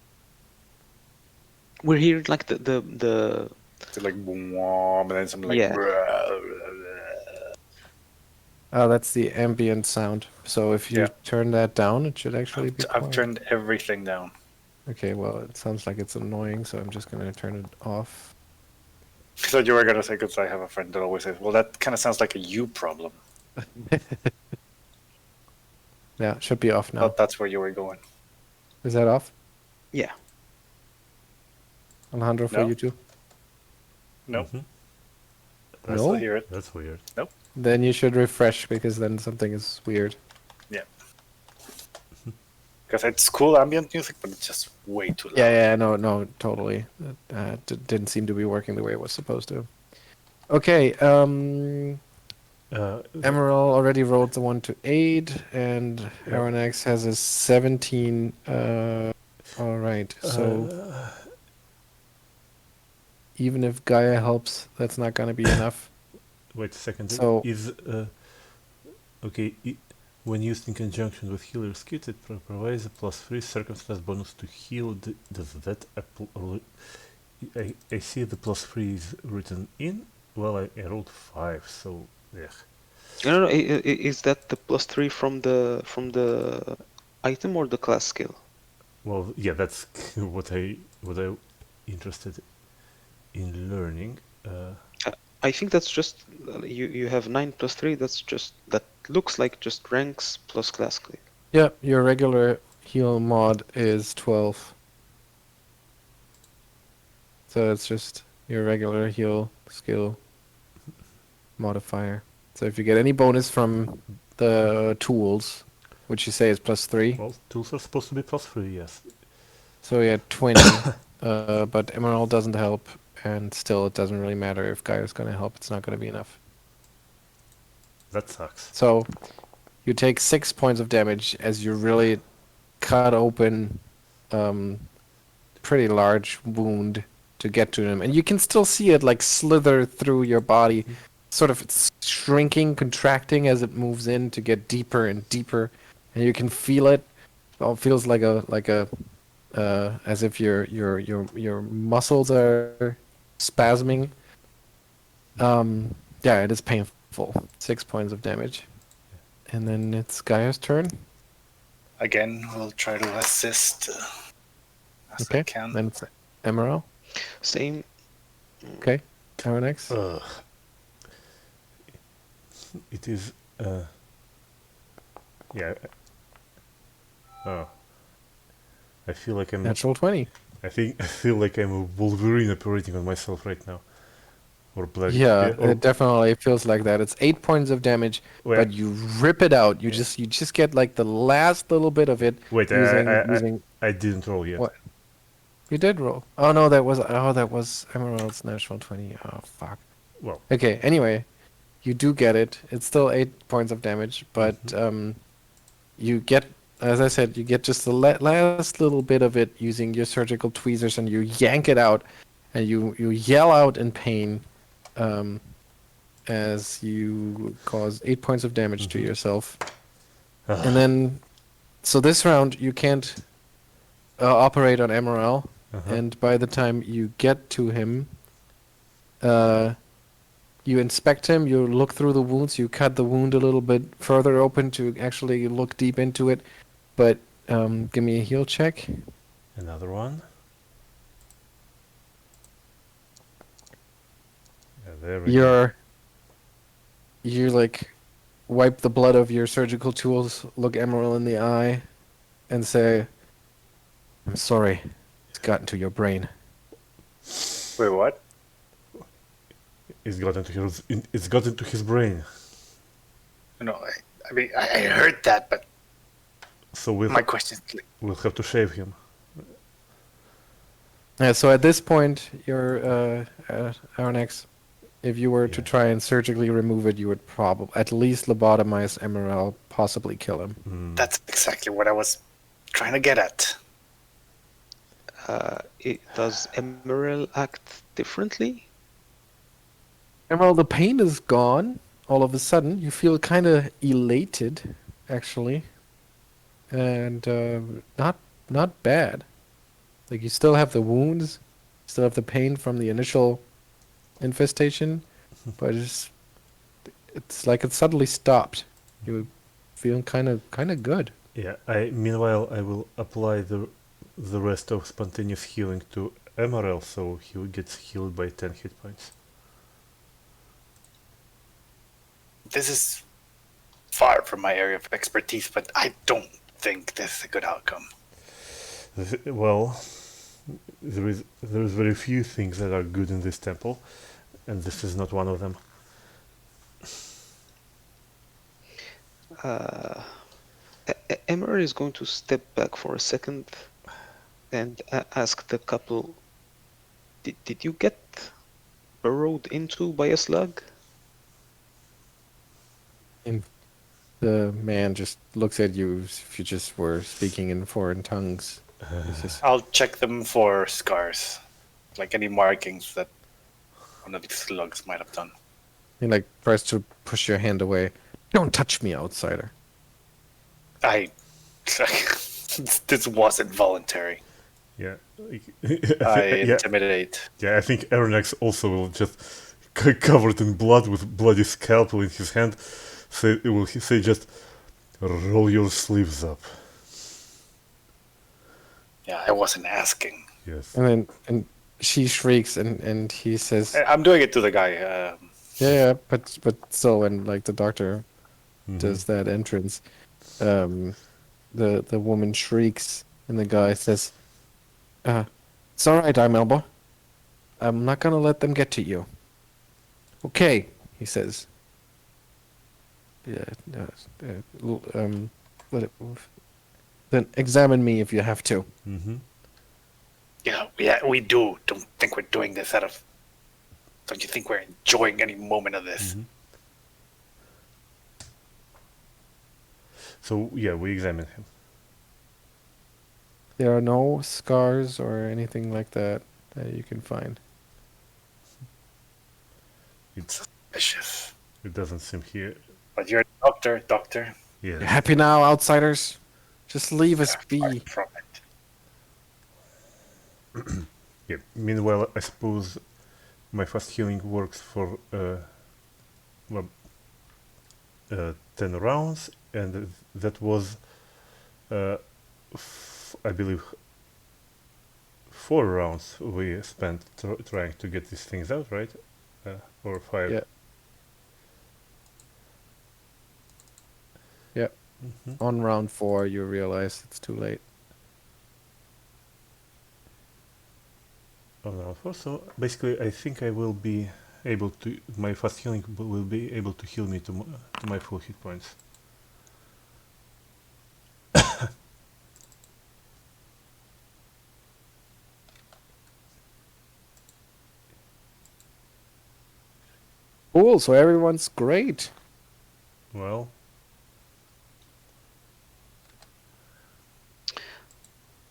we're hearing like the So like boom, and then some like. Yeah. Oh, that's the ambient sound. So if you Yeah. turn that down, it should actually be I've quiet. turned everything down. Okay, well, it sounds like it's annoying, so I'm just gonna turn it off. I thought you were gonna say, because I have a friend that always says, "Well, that kind of sounds like a you problem." Yeah, it should be off now. Thought that's where you were going. Is that off? yeah. Alejandro, for No. you too? No, Mhm. I No? still hear it. That's weird. Then you should refresh because then something is weird. Because it's cool ambient music, but it's just way too loud. Yeah, no, totally. Didn't seem to be working the way it was supposed to. Okay, Emaírel already rolled the one to aid, and Yeah. Arronax has a 17. All right, so even if Geier helps, that's not gonna be enough. Wait a second. So- Is okay. When used in conjunction with healer's kit, it provides a +3 circumstance bonus to heal. Does that apply? I see the +3 is written in. Well, I rolled 5, so yeah. No. Is that the +3 from the item or the class skill? Well, yeah, that's what I interested in learning. I think that's just you have 9 + 3. That looks like just ranks plus class skill. Yeah, your regular heal mod is 12. So it's just your regular heal skill modifier. So if you get any bonus from the tools, which you say is +3, Well, tools are supposed to be +3, yes. so you had 20. But Emaírel doesn't help, and still it doesn't really matter if Geier's gonna help. It's not gonna be enough. That sucks. So you take 6 points of damage as you really cut open pretty large wound to get to him, and you can still see it like slither through your body, sort of shrinking, contracting as it moves in to get deeper and deeper, and you can feel it. It feels like a as if your muscles are spasming. Yeah, it is painful. 6 points of damage, and then it's Gaia's turn. Again, we'll try to assist as I Okay, can. then it's Emaṛel. Same. Okay, Arronax. It is. Yeah. Oh. I feel like I'm. Natural 20. I feel like I'm a Wolverine operating on myself right now. Or Black. Yeah, or, it definitely feels like that. It's 8 points of damage, Wait. but you rip it out. You just get like the last little bit of it Wait, using I didn't roll yet. what? You did roll. Oh no, that was Emerald's natural 20. Oh fuck. Well. Okay, anyway, you do get it. It's still 8 points of damage, but you get, as I said, you get just the last little bit of it using your surgical tweezers, and you yank it out, and you yell out in pain, as you cause 8 points of damage to yourself. And then, so this round you can't operate on Emaṛel, and by the time you get to him, you inspect him, you look through the wounds, you cut the wound a little bit further open to actually look deep into it, but give me a heal check. Another one. Yeah, there we go. You like wipe the blood of your surgical tools, look Emaṛel in the eye, and say, "I'm sorry, it's gotten to your brain." Wait, what? It's got into his brain. No, I mean, I heard that, but So my question is, we'll have to shave him. Yeah, so at this point, your Arronax, if you were to try and surgically remove it, you would probably at least lobotomize Emaṛel, possibly kill him. that's exactly what I was trying to get at. Does Emaṛel act differently? Emaṛel, the pain is gone. All of a sudden, you feel kind of elated, actually, and not bad. Like you still have the wounds, still have the pain from the initial infestation, but it's like it suddenly stopped. You feeling kind of good. Yeah. Meanwhile, I will apply the rest of spontaneous healing to Emaṛel, so he gets healed by 10 hit points. This is far from my area of expertise, but I don't think this is a good outcome. Well, there is very few things that are good in this temple, and this is not one of them. Emaṛel is going to step back for a second and ask the couple, did you get burrowed into by a slug? And the man just looks at you as if you just were speaking in foreign tongues. He's just, I'll check them for scars, like any markings that one of these slugs might have done. he like tries to push your hand away. Don't touch me, outsider. This wasn't voluntary. Yeah. I Yeah. intimidate. Yeah, I think Arronax also will just covered in blood with bloody scalpel in his hand. Will he say just roll your sleeves up? Yeah, I wasn't asking. Yes. And she shrieks and he says, I'm doing it to the guy. yeah, but still, when like the doctor does that entrance, the woman shrieks and the guy says, "It's all right, Emaṛel. I'm not gonna let them get to you." Okay, he says. Yeah, then examine me if you have to. Yeah, we do. Don't think we're doing this out of. Don't you think we're enjoying any moment of this? So yeah, we examine him. There are no scars or anything like that that you can find. It's Suspicious. It doesn't seem here. But you're a doctor. Yeah. You happy now, outsiders? Just leave us Far be. from it. Yeah. Meanwhile, I suppose my fast healing works for well, 10 rounds, and that was, I believe, 4 rounds we spent trying to get these things out, right? Or 5. Yeah. Yeah. Mhm. On round 4, you realize it's too late. On round 4. So basically, I think I will be able to. My fast healing will be able to heal me to my full hit points. Cool, so everyone's great. Well,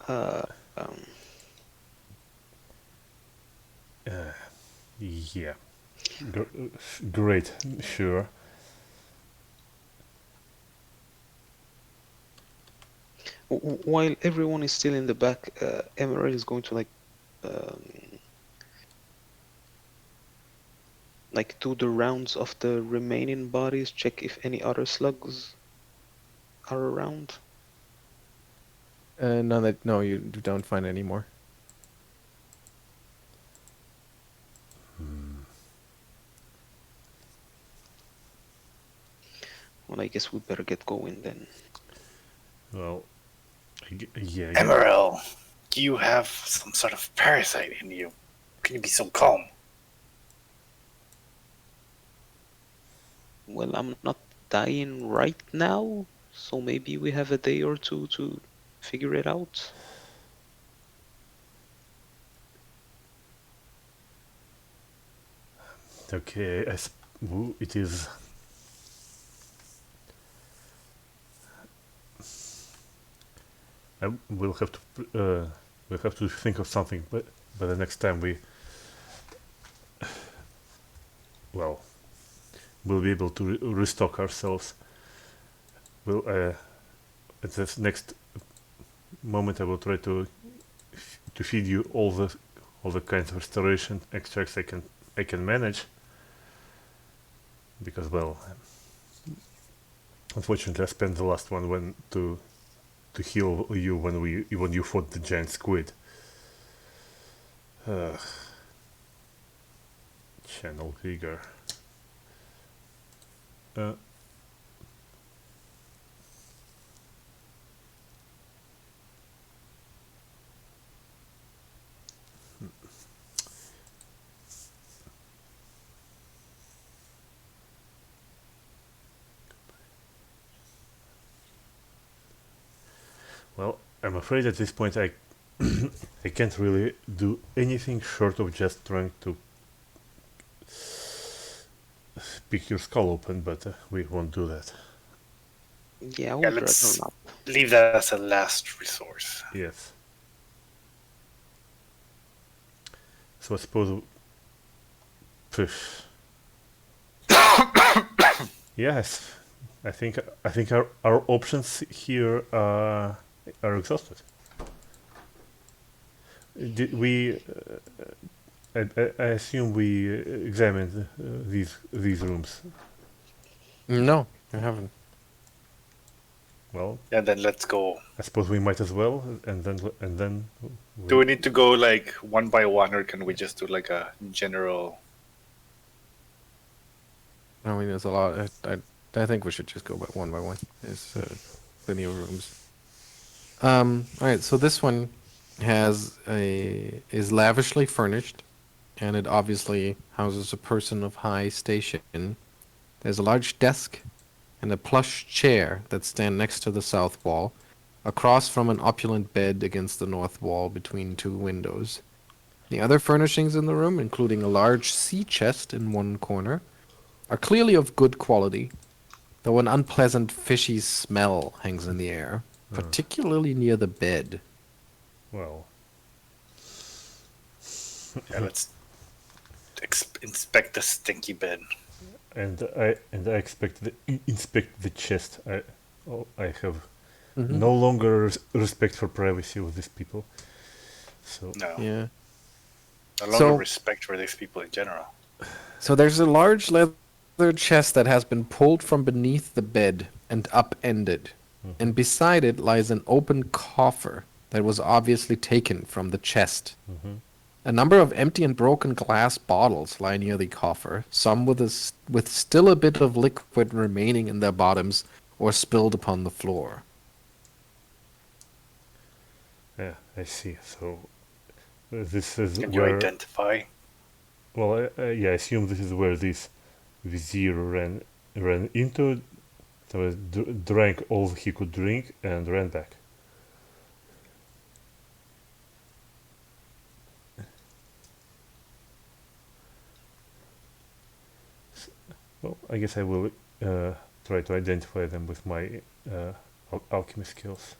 Uh, yeah. Great, sure. While everyone is still in the back, Emaírel is going to like do the rounds of the remaining bodies, check if any other slugs are around. No, you don't find any more. Well, I guess we better get going then. Well, yeah. Emaírel, you have some sort of parasite in you. Can you be so calm? Well, I'm not dying right now, so maybe we have a day or two to figure it out. Okay, it is. We'll have to think of something, but by the next time we'll be able to restock ourselves. At this next moment, I will try to feed you all the kinds of restoration extracts I can manage. Because, well, unfortunately, I spent the last one to heal you when you fought the giant squid. Channel Geier. Well, I'm afraid at this point I I can't really do anything short of just trying to pick your skull open, but we won't do that. Yeah, I would rather let's not. leave that as a last resource. Yes. So I suppose. Yes, I think our options here are exhausted. Did we? I assume we examined these rooms. No, you haven't. Well, Yeah, then let's go. I suppose we might as well, and then. Do we need to go like one by one, or can we just do like a general? I mean, there's a lot. I think we should just go by one. There's plenty of rooms. All right, so this one is lavishly furnished, and it obviously houses a person of high station. There's a large desk and a plush chair that stand next to the south wall, across from an opulent bed against the north wall between two windows. The other furnishings in the room, including a large sea chest in one corner, are clearly of good quality, though an unpleasant fishy smell hangs in the air, particularly near the bed. Well. Yeah, let's inspect the stinky bed. And I inspect the chest. I have Mhm. no longer respect for privacy with these people. So No. Yeah. No longer So- respect for these people in general. So there's a large leather chest that has been pulled from beneath the bed and upended. And beside it lies an open coffer that was obviously taken from the chest. A number of empty and broken glass bottles lie near the coffer, some with still a bit of liquid remaining in their bottoms or spilled upon the floor. yeah, I see. So this is Can you where. identify? Well, yeah, I assume this is where this vizier ran into. So drank all he could drink and ran back. Well, I guess I will try to identify them with my alchemy skills.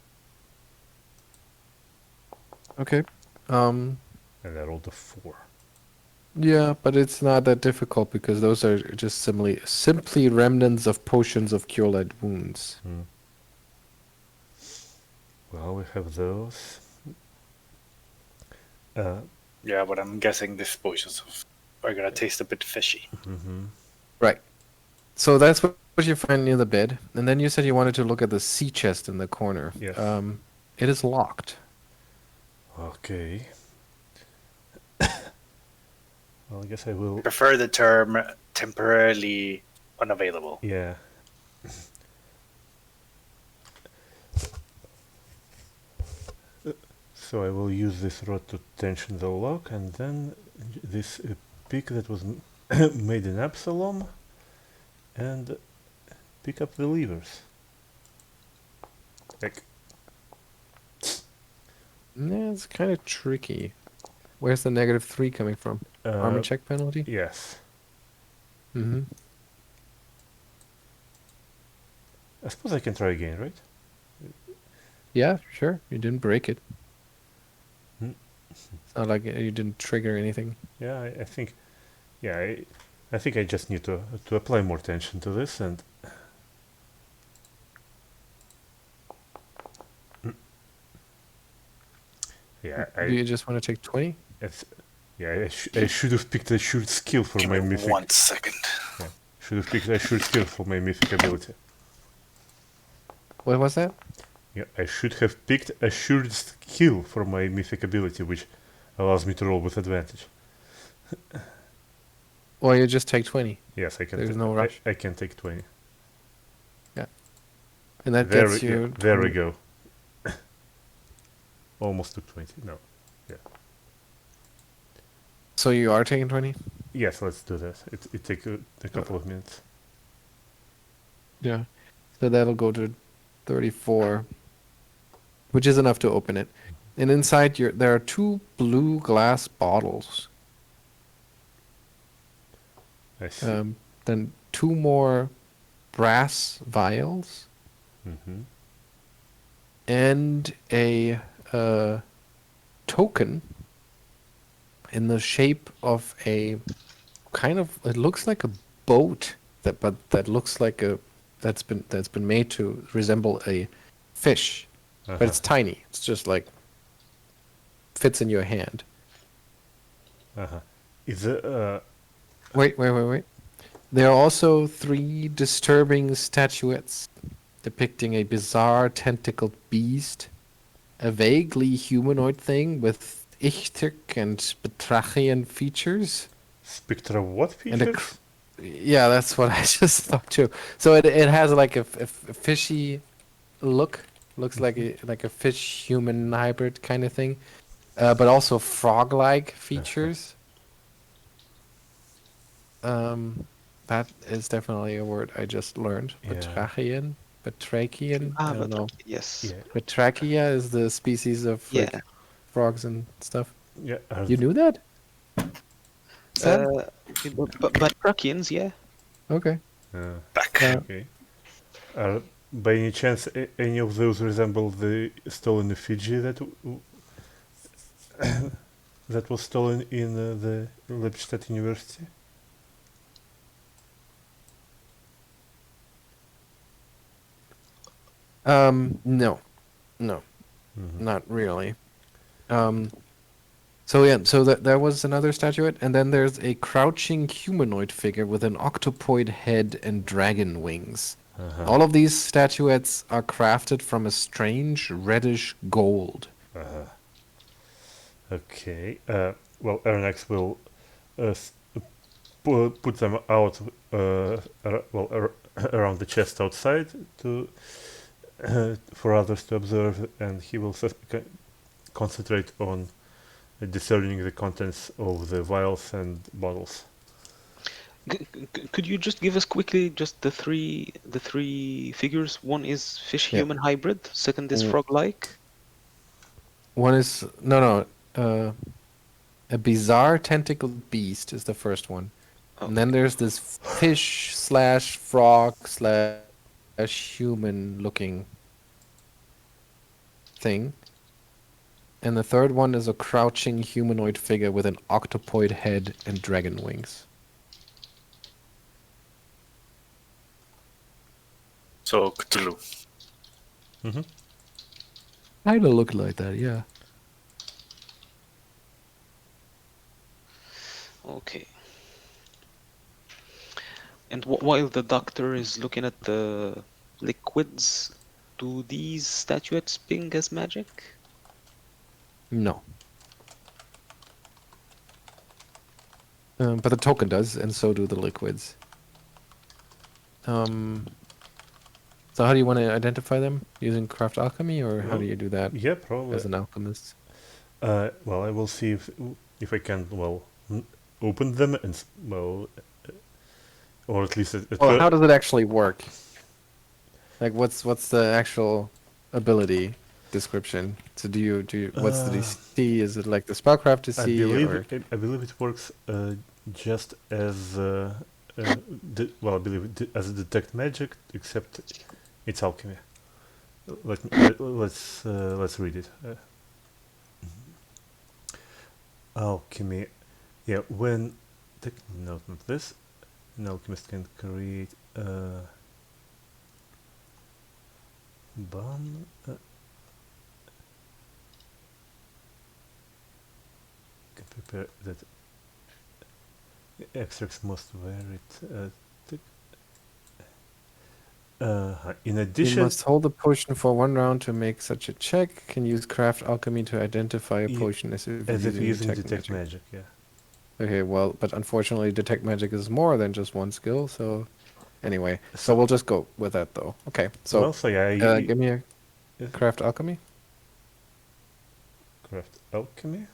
Okay. And I rolled a 4. Yeah, but it's not that difficult because those are just simply remnants of potions of cure light wounds. Well, we have those. Yeah, but I'm guessing these potions are gonna taste a bit fishy. Right. So that's what you find near the bed. And then you said you wanted to look at the sea chest in the corner. Yes. It is locked. Okay. Well, I guess I will. Prefer the term temporarily unavailable. Yeah. So I will use this rod to tension the lock, and then this pick that was made in Absalom, and pick up the levers. Like, Yeah, it's kind of tricky. Where's the -3 coming from? Armor check penalty? yes. Mm-hmm. I suppose I can try again, right? Yeah, sure. You didn't break it. Hmm. It's not like you didn't trigger anything. Yeah, I think. Yeah, I think I just need to apply more tension to this, and yeah, Do you just want to take 20? yeah, I should have picked a assured skill for Give my me mythic. 1 second. Should have picked a assured skill for my mythic ability. What was that? Yeah, I should have picked assured skill for my mythic ability, which allows me to roll with advantage. Or you just take 20. Yes, I can. There's no rush. I can take 20. And that There gets we, you... there we 20. go. Almost took 20. No. So you are taking 20? Yes, let's do that. It takes a couple of minutes. Yeah. So that'll go to 34, which is enough to open it. And inside there are 2 blue glass bottles. I see. Then 2 more brass vials Mm-hmm. and a token in the shape of a kind of, it looks like a boat that looks like that's been made to resemble a fish, but it's tiny. It's just like fits in your hand. Is it? Wait. There are also 3 disturbing statuettes depicting a bizarre tentacled beast, a vaguely humanoid thing with ichthyic and Batrachian features. Spectra what And features? yeah, that's what I just thought too. So it has like a fishy look. Looks like a fish human hybrid kind of thing, but also frog-like features. That is definitely a word I just learned. Yeah. Batrachian. I don't know. Yes. Yeah. Batrachia is the species of like, Yeah. frogs and stuff. Yeah. You knew that? Sam? But Prakians, yeah. Okay. Back. Okay. By any chance, any of those resemble the stolen effigy that that was stolen in the Leibstadt University? No, no, Mhm. not really. Um, so yeah, so there was another statuette, and then there's a crouching humanoid figure with an octopoid head and dragon wings. Uh-huh. All of these statuettes are crafted from a strange reddish gold. Uh-huh. Okay. Well, Arronax will s- put them out, around the chest outside to for others to observe, and he will concentrate on discerning the contents of the vials and bottles. Could you just give us quickly just the three figures? One is Yeah. fish-human hybrid. Second is Mm. frog-like. One is no. A bizarre tentacled beast is the first one. And then Okay. there's this fish slash frog slash human looking thing. And the third one is a crouching humanoid figure with an octopoid head and dragon wings. So Cthulhu. Mm-hmm. Kinda look like that, yeah. Okay. And while the doctor is looking at the liquids, do these statuettes ping as magic? No. But the token does, and so do the liquids. Um, so how do you want to identify them? Using craft alchemy, or how Well, do you do that yeah, probably. as an alchemist? Well, I will see if I can open them and or at least Well, how does it actually work? Like, what's the actual ability description? So do you what's the DC? Is it like the spellcraft DC or? I believe it works just as I believe as a detect magic, except it's alchemy. Let's read it. Alchemy, yeah. No, not this. An alchemist can create a bomb. Can prepare that extracts most varied. In You addition, must hold the potion for 1 round to make such a check. Can use craft alchemy to identify a potion as if as if using using detect detect magic. magic, yeah. Okay, well, but unfortunately, detect magic is more than just one skill. So anyway, so So, we'll just go with that though. Okay, so well, so yeah, give me a craft alchemy. craft alchemy.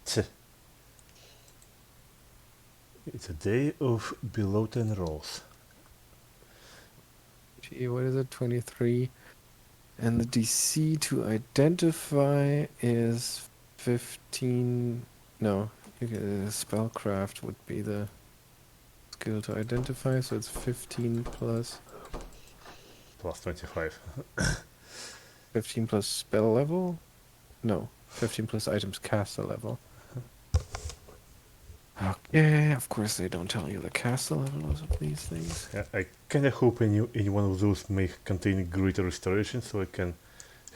Tch. It's a day of below 10 rolls. Gee, what is it? 23. And the DC to identify is 15. No, spellcraft would be the skill to identify, so it's 15 plus Plus 25. 15 plus spell level. No, 15 plus items caster level. Okay, of course they don't tell you the caster levels of these things. Yeah, I kinda hope any one of those may contain greater restoration, so I can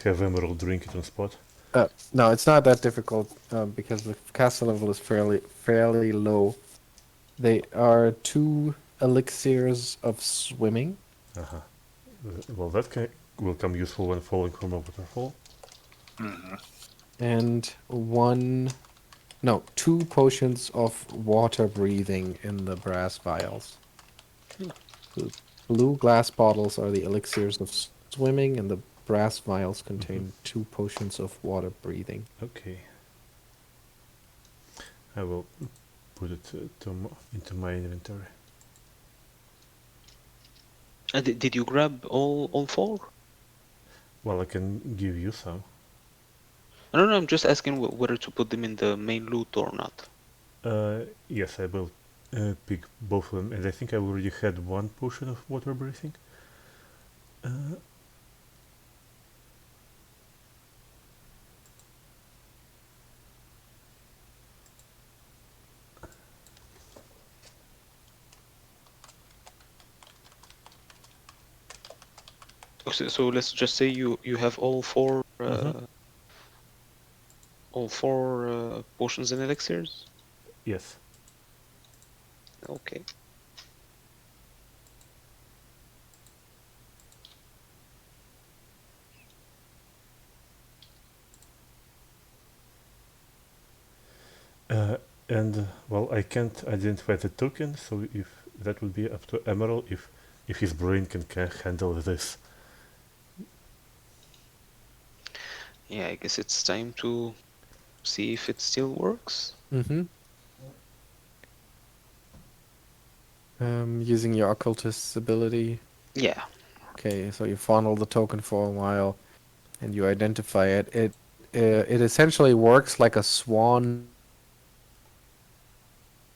have Emaírel drink it on spot. No, it's not that difficult because the caster level is fairly low. They are 2 elixirs of swimming. Uh-huh. Well, will come useful when falling from a waterfall. Mhm. And 2 potions of water breathing in the brass vials. The blue glass bottles are the elixirs of swimming, and the brass vials contain 2 potions of water breathing. Okay. I will put it into my inventory. Did you grab all four? Well, I can give you some. No, I'm just asking whether to put them in the main loot or not. Yes, I will pick both of them, and I think I already had 1 potion of water breathing. So let's just say you have all four potions and elixirs. Yes. Okay. And well, I can't identify the token, so if that would be up to Emaírel if his brain can handle this. Yeah, I guess it's time to see if it still works. Mm-hmm. Using your occultist's ability. Yeah. Okay, so you fondle the token for a while, and you identify it. It essentially works like a swan.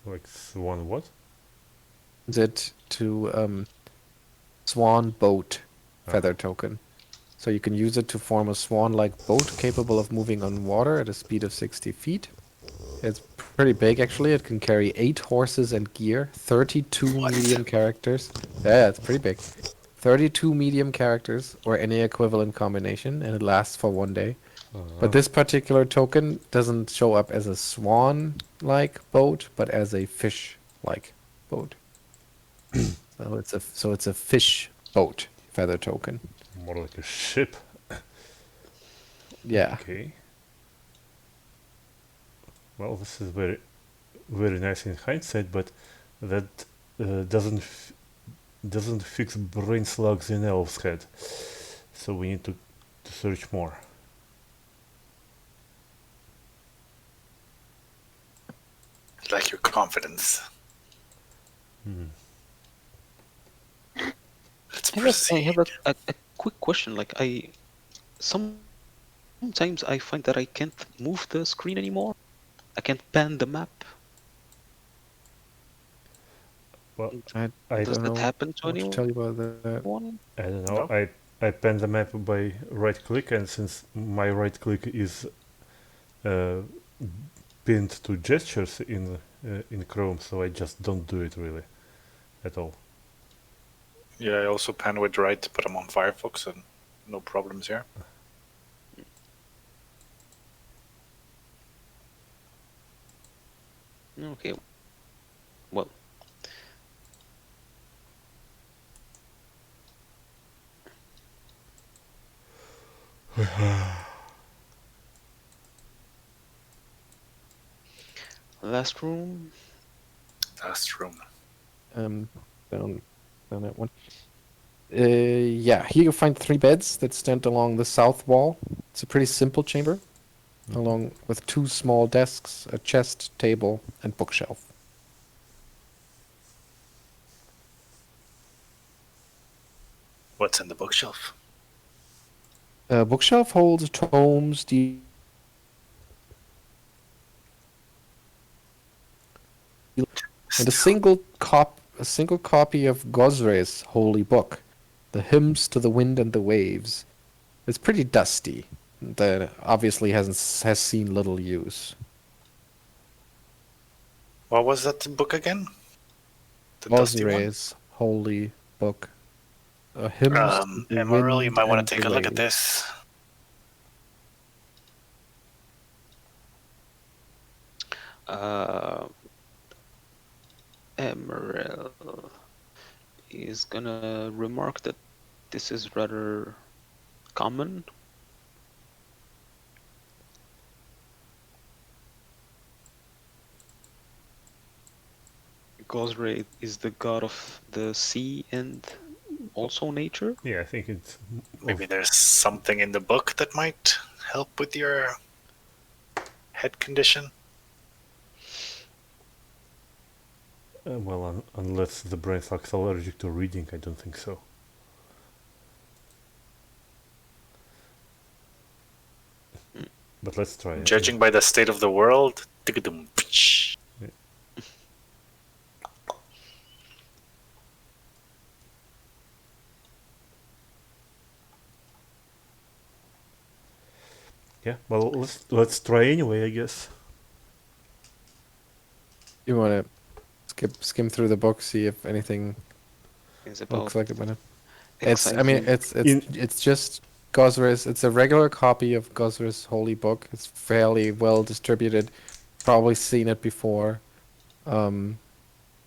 Like swan what? It to swan boat Ah. feather token. So you can use it to form a swan-like boat capable of moving on water at a speed of 60 feet. It's pretty big, actually. It can carry 8 horses and gear, 32 What? medium characters. Yeah, it's pretty big. 32 medium characters, or any equivalent combination, and it lasts for 1 day. But this particular token doesn't show up as a swan-like boat, but as a fish-like boat. So it's a fish boat feather token. More like a ship. Yeah. Okay. Well, this is very, very nice in hindsight, but that doesn't fix brain slugs in Elf's head. So we need to search more. I like your confidence. Let's I proceed. have a quick question. Sometimes I find that I can't move the screen anymore. I can't pan the map. Well, I Does don't that know happen to what to anyone? tell you about that. I don't know. No? I pen the map by right click, and since my right click is pinned to gestures in Chrome, so I just don't do it really at all. Yeah, I also pan with right, but I'm on Firefox and no problems here. Okay. Well. Last room. Last room. Down that one. Yeah, here you find 3 beds that stand along the south wall. It's a pretty simple chamber, along with 2 small desks, a chest, table, and bookshelf. What's in the bookshelf? Bookshelf holds tomes, and a single copy of Gosre's holy book, the Hymns to the Wind and the Waves. It's pretty dusty. That obviously has seen little use. What was that book again? The dusty one? Gosre's holy book. Hymns to the Emaírel, you Wind might want and to take the a look at Waves. this. Emaírel is gonna remark that this is rather common. Gosre is the god of the sea and also nature. Yeah, I think it's Maybe there's something in the book that might help with your head condition. well, unless the brain slugs allergic to reading, I don't think so. But let's try it. Judging by the state of the world, tigadum, psh. Yeah, well, let's try anyway, I guess. You want to skim through the book, see if anything Is about looks like it might have. exciting. It's just Gosra's. It's a regular copy of Gosra's holy book. It's fairly well distributed. Probably seen it before, and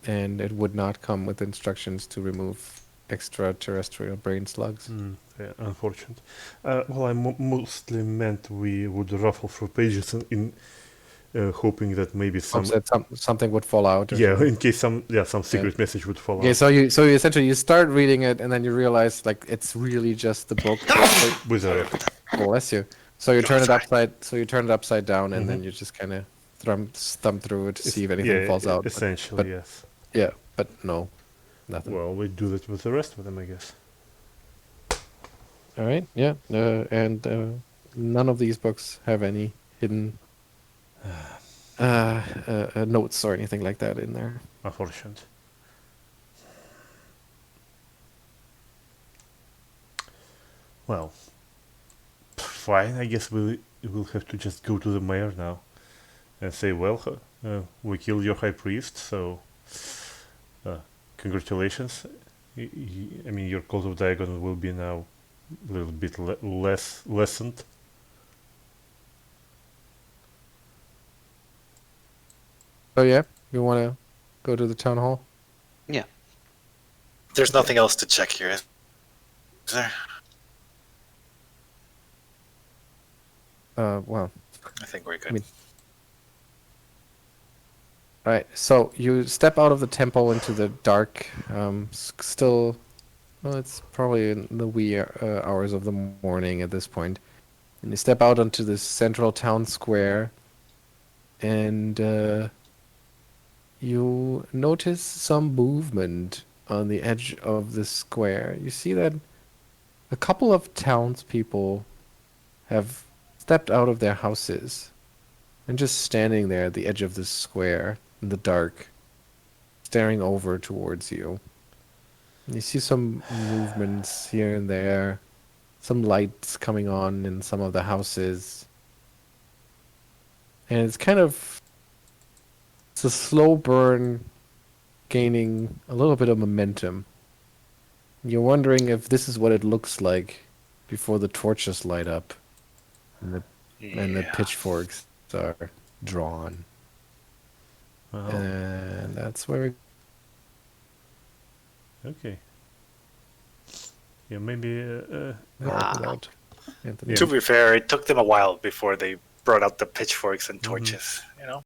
it would not come with instructions to remove extraterrestrial brain slugs. Yeah, unfortunate. Well, I mostly meant we would ruffle through pages in hoping that maybe Something would fall out. in case some secret message would fall Okay, out. so you essentially you start reading it and then you realize like it's really just the book. Wizard. Bless you. So you turn it upside down and then you just kind of thumb through it to see if anything falls out. Essentially, yes. Yeah, but no, nothing. Well, we do that with the rest of them, I guess. All right, yeah, and none of these books have any hidden notes or anything like that in there. Unfortunate. Well, fine. I guess we'll have to just go to the mayor now and say, well, we killed your high priest, so congratulations. I mean, your cult of Dagon will be now a little bit less lessened. So yeah, you want to go to the town hall? Yeah. There's nothing else to check here, is there? Well, I think we're good. I mean, all right, so you step out of the temple into the dark, still, well, it's probably in the wee hours of the morning at this point. And you step out onto this central town square, and you notice some movement on the edge of the square. You see that a couple of townspeople have stepped out of their houses and just standing there at the edge of the square in the dark, staring over towards you. And you see some movements here and there, some lights coming on in some of the houses. And it's a slow burn gaining a little bit of momentum. You're wondering if this is what it looks like before the torches light up and the pitchforks are drawn. Well, And that's where okay. Yeah, maybe. without Anthony. To be fair, it took them a while before they brought out the pitchforks and torches, you know?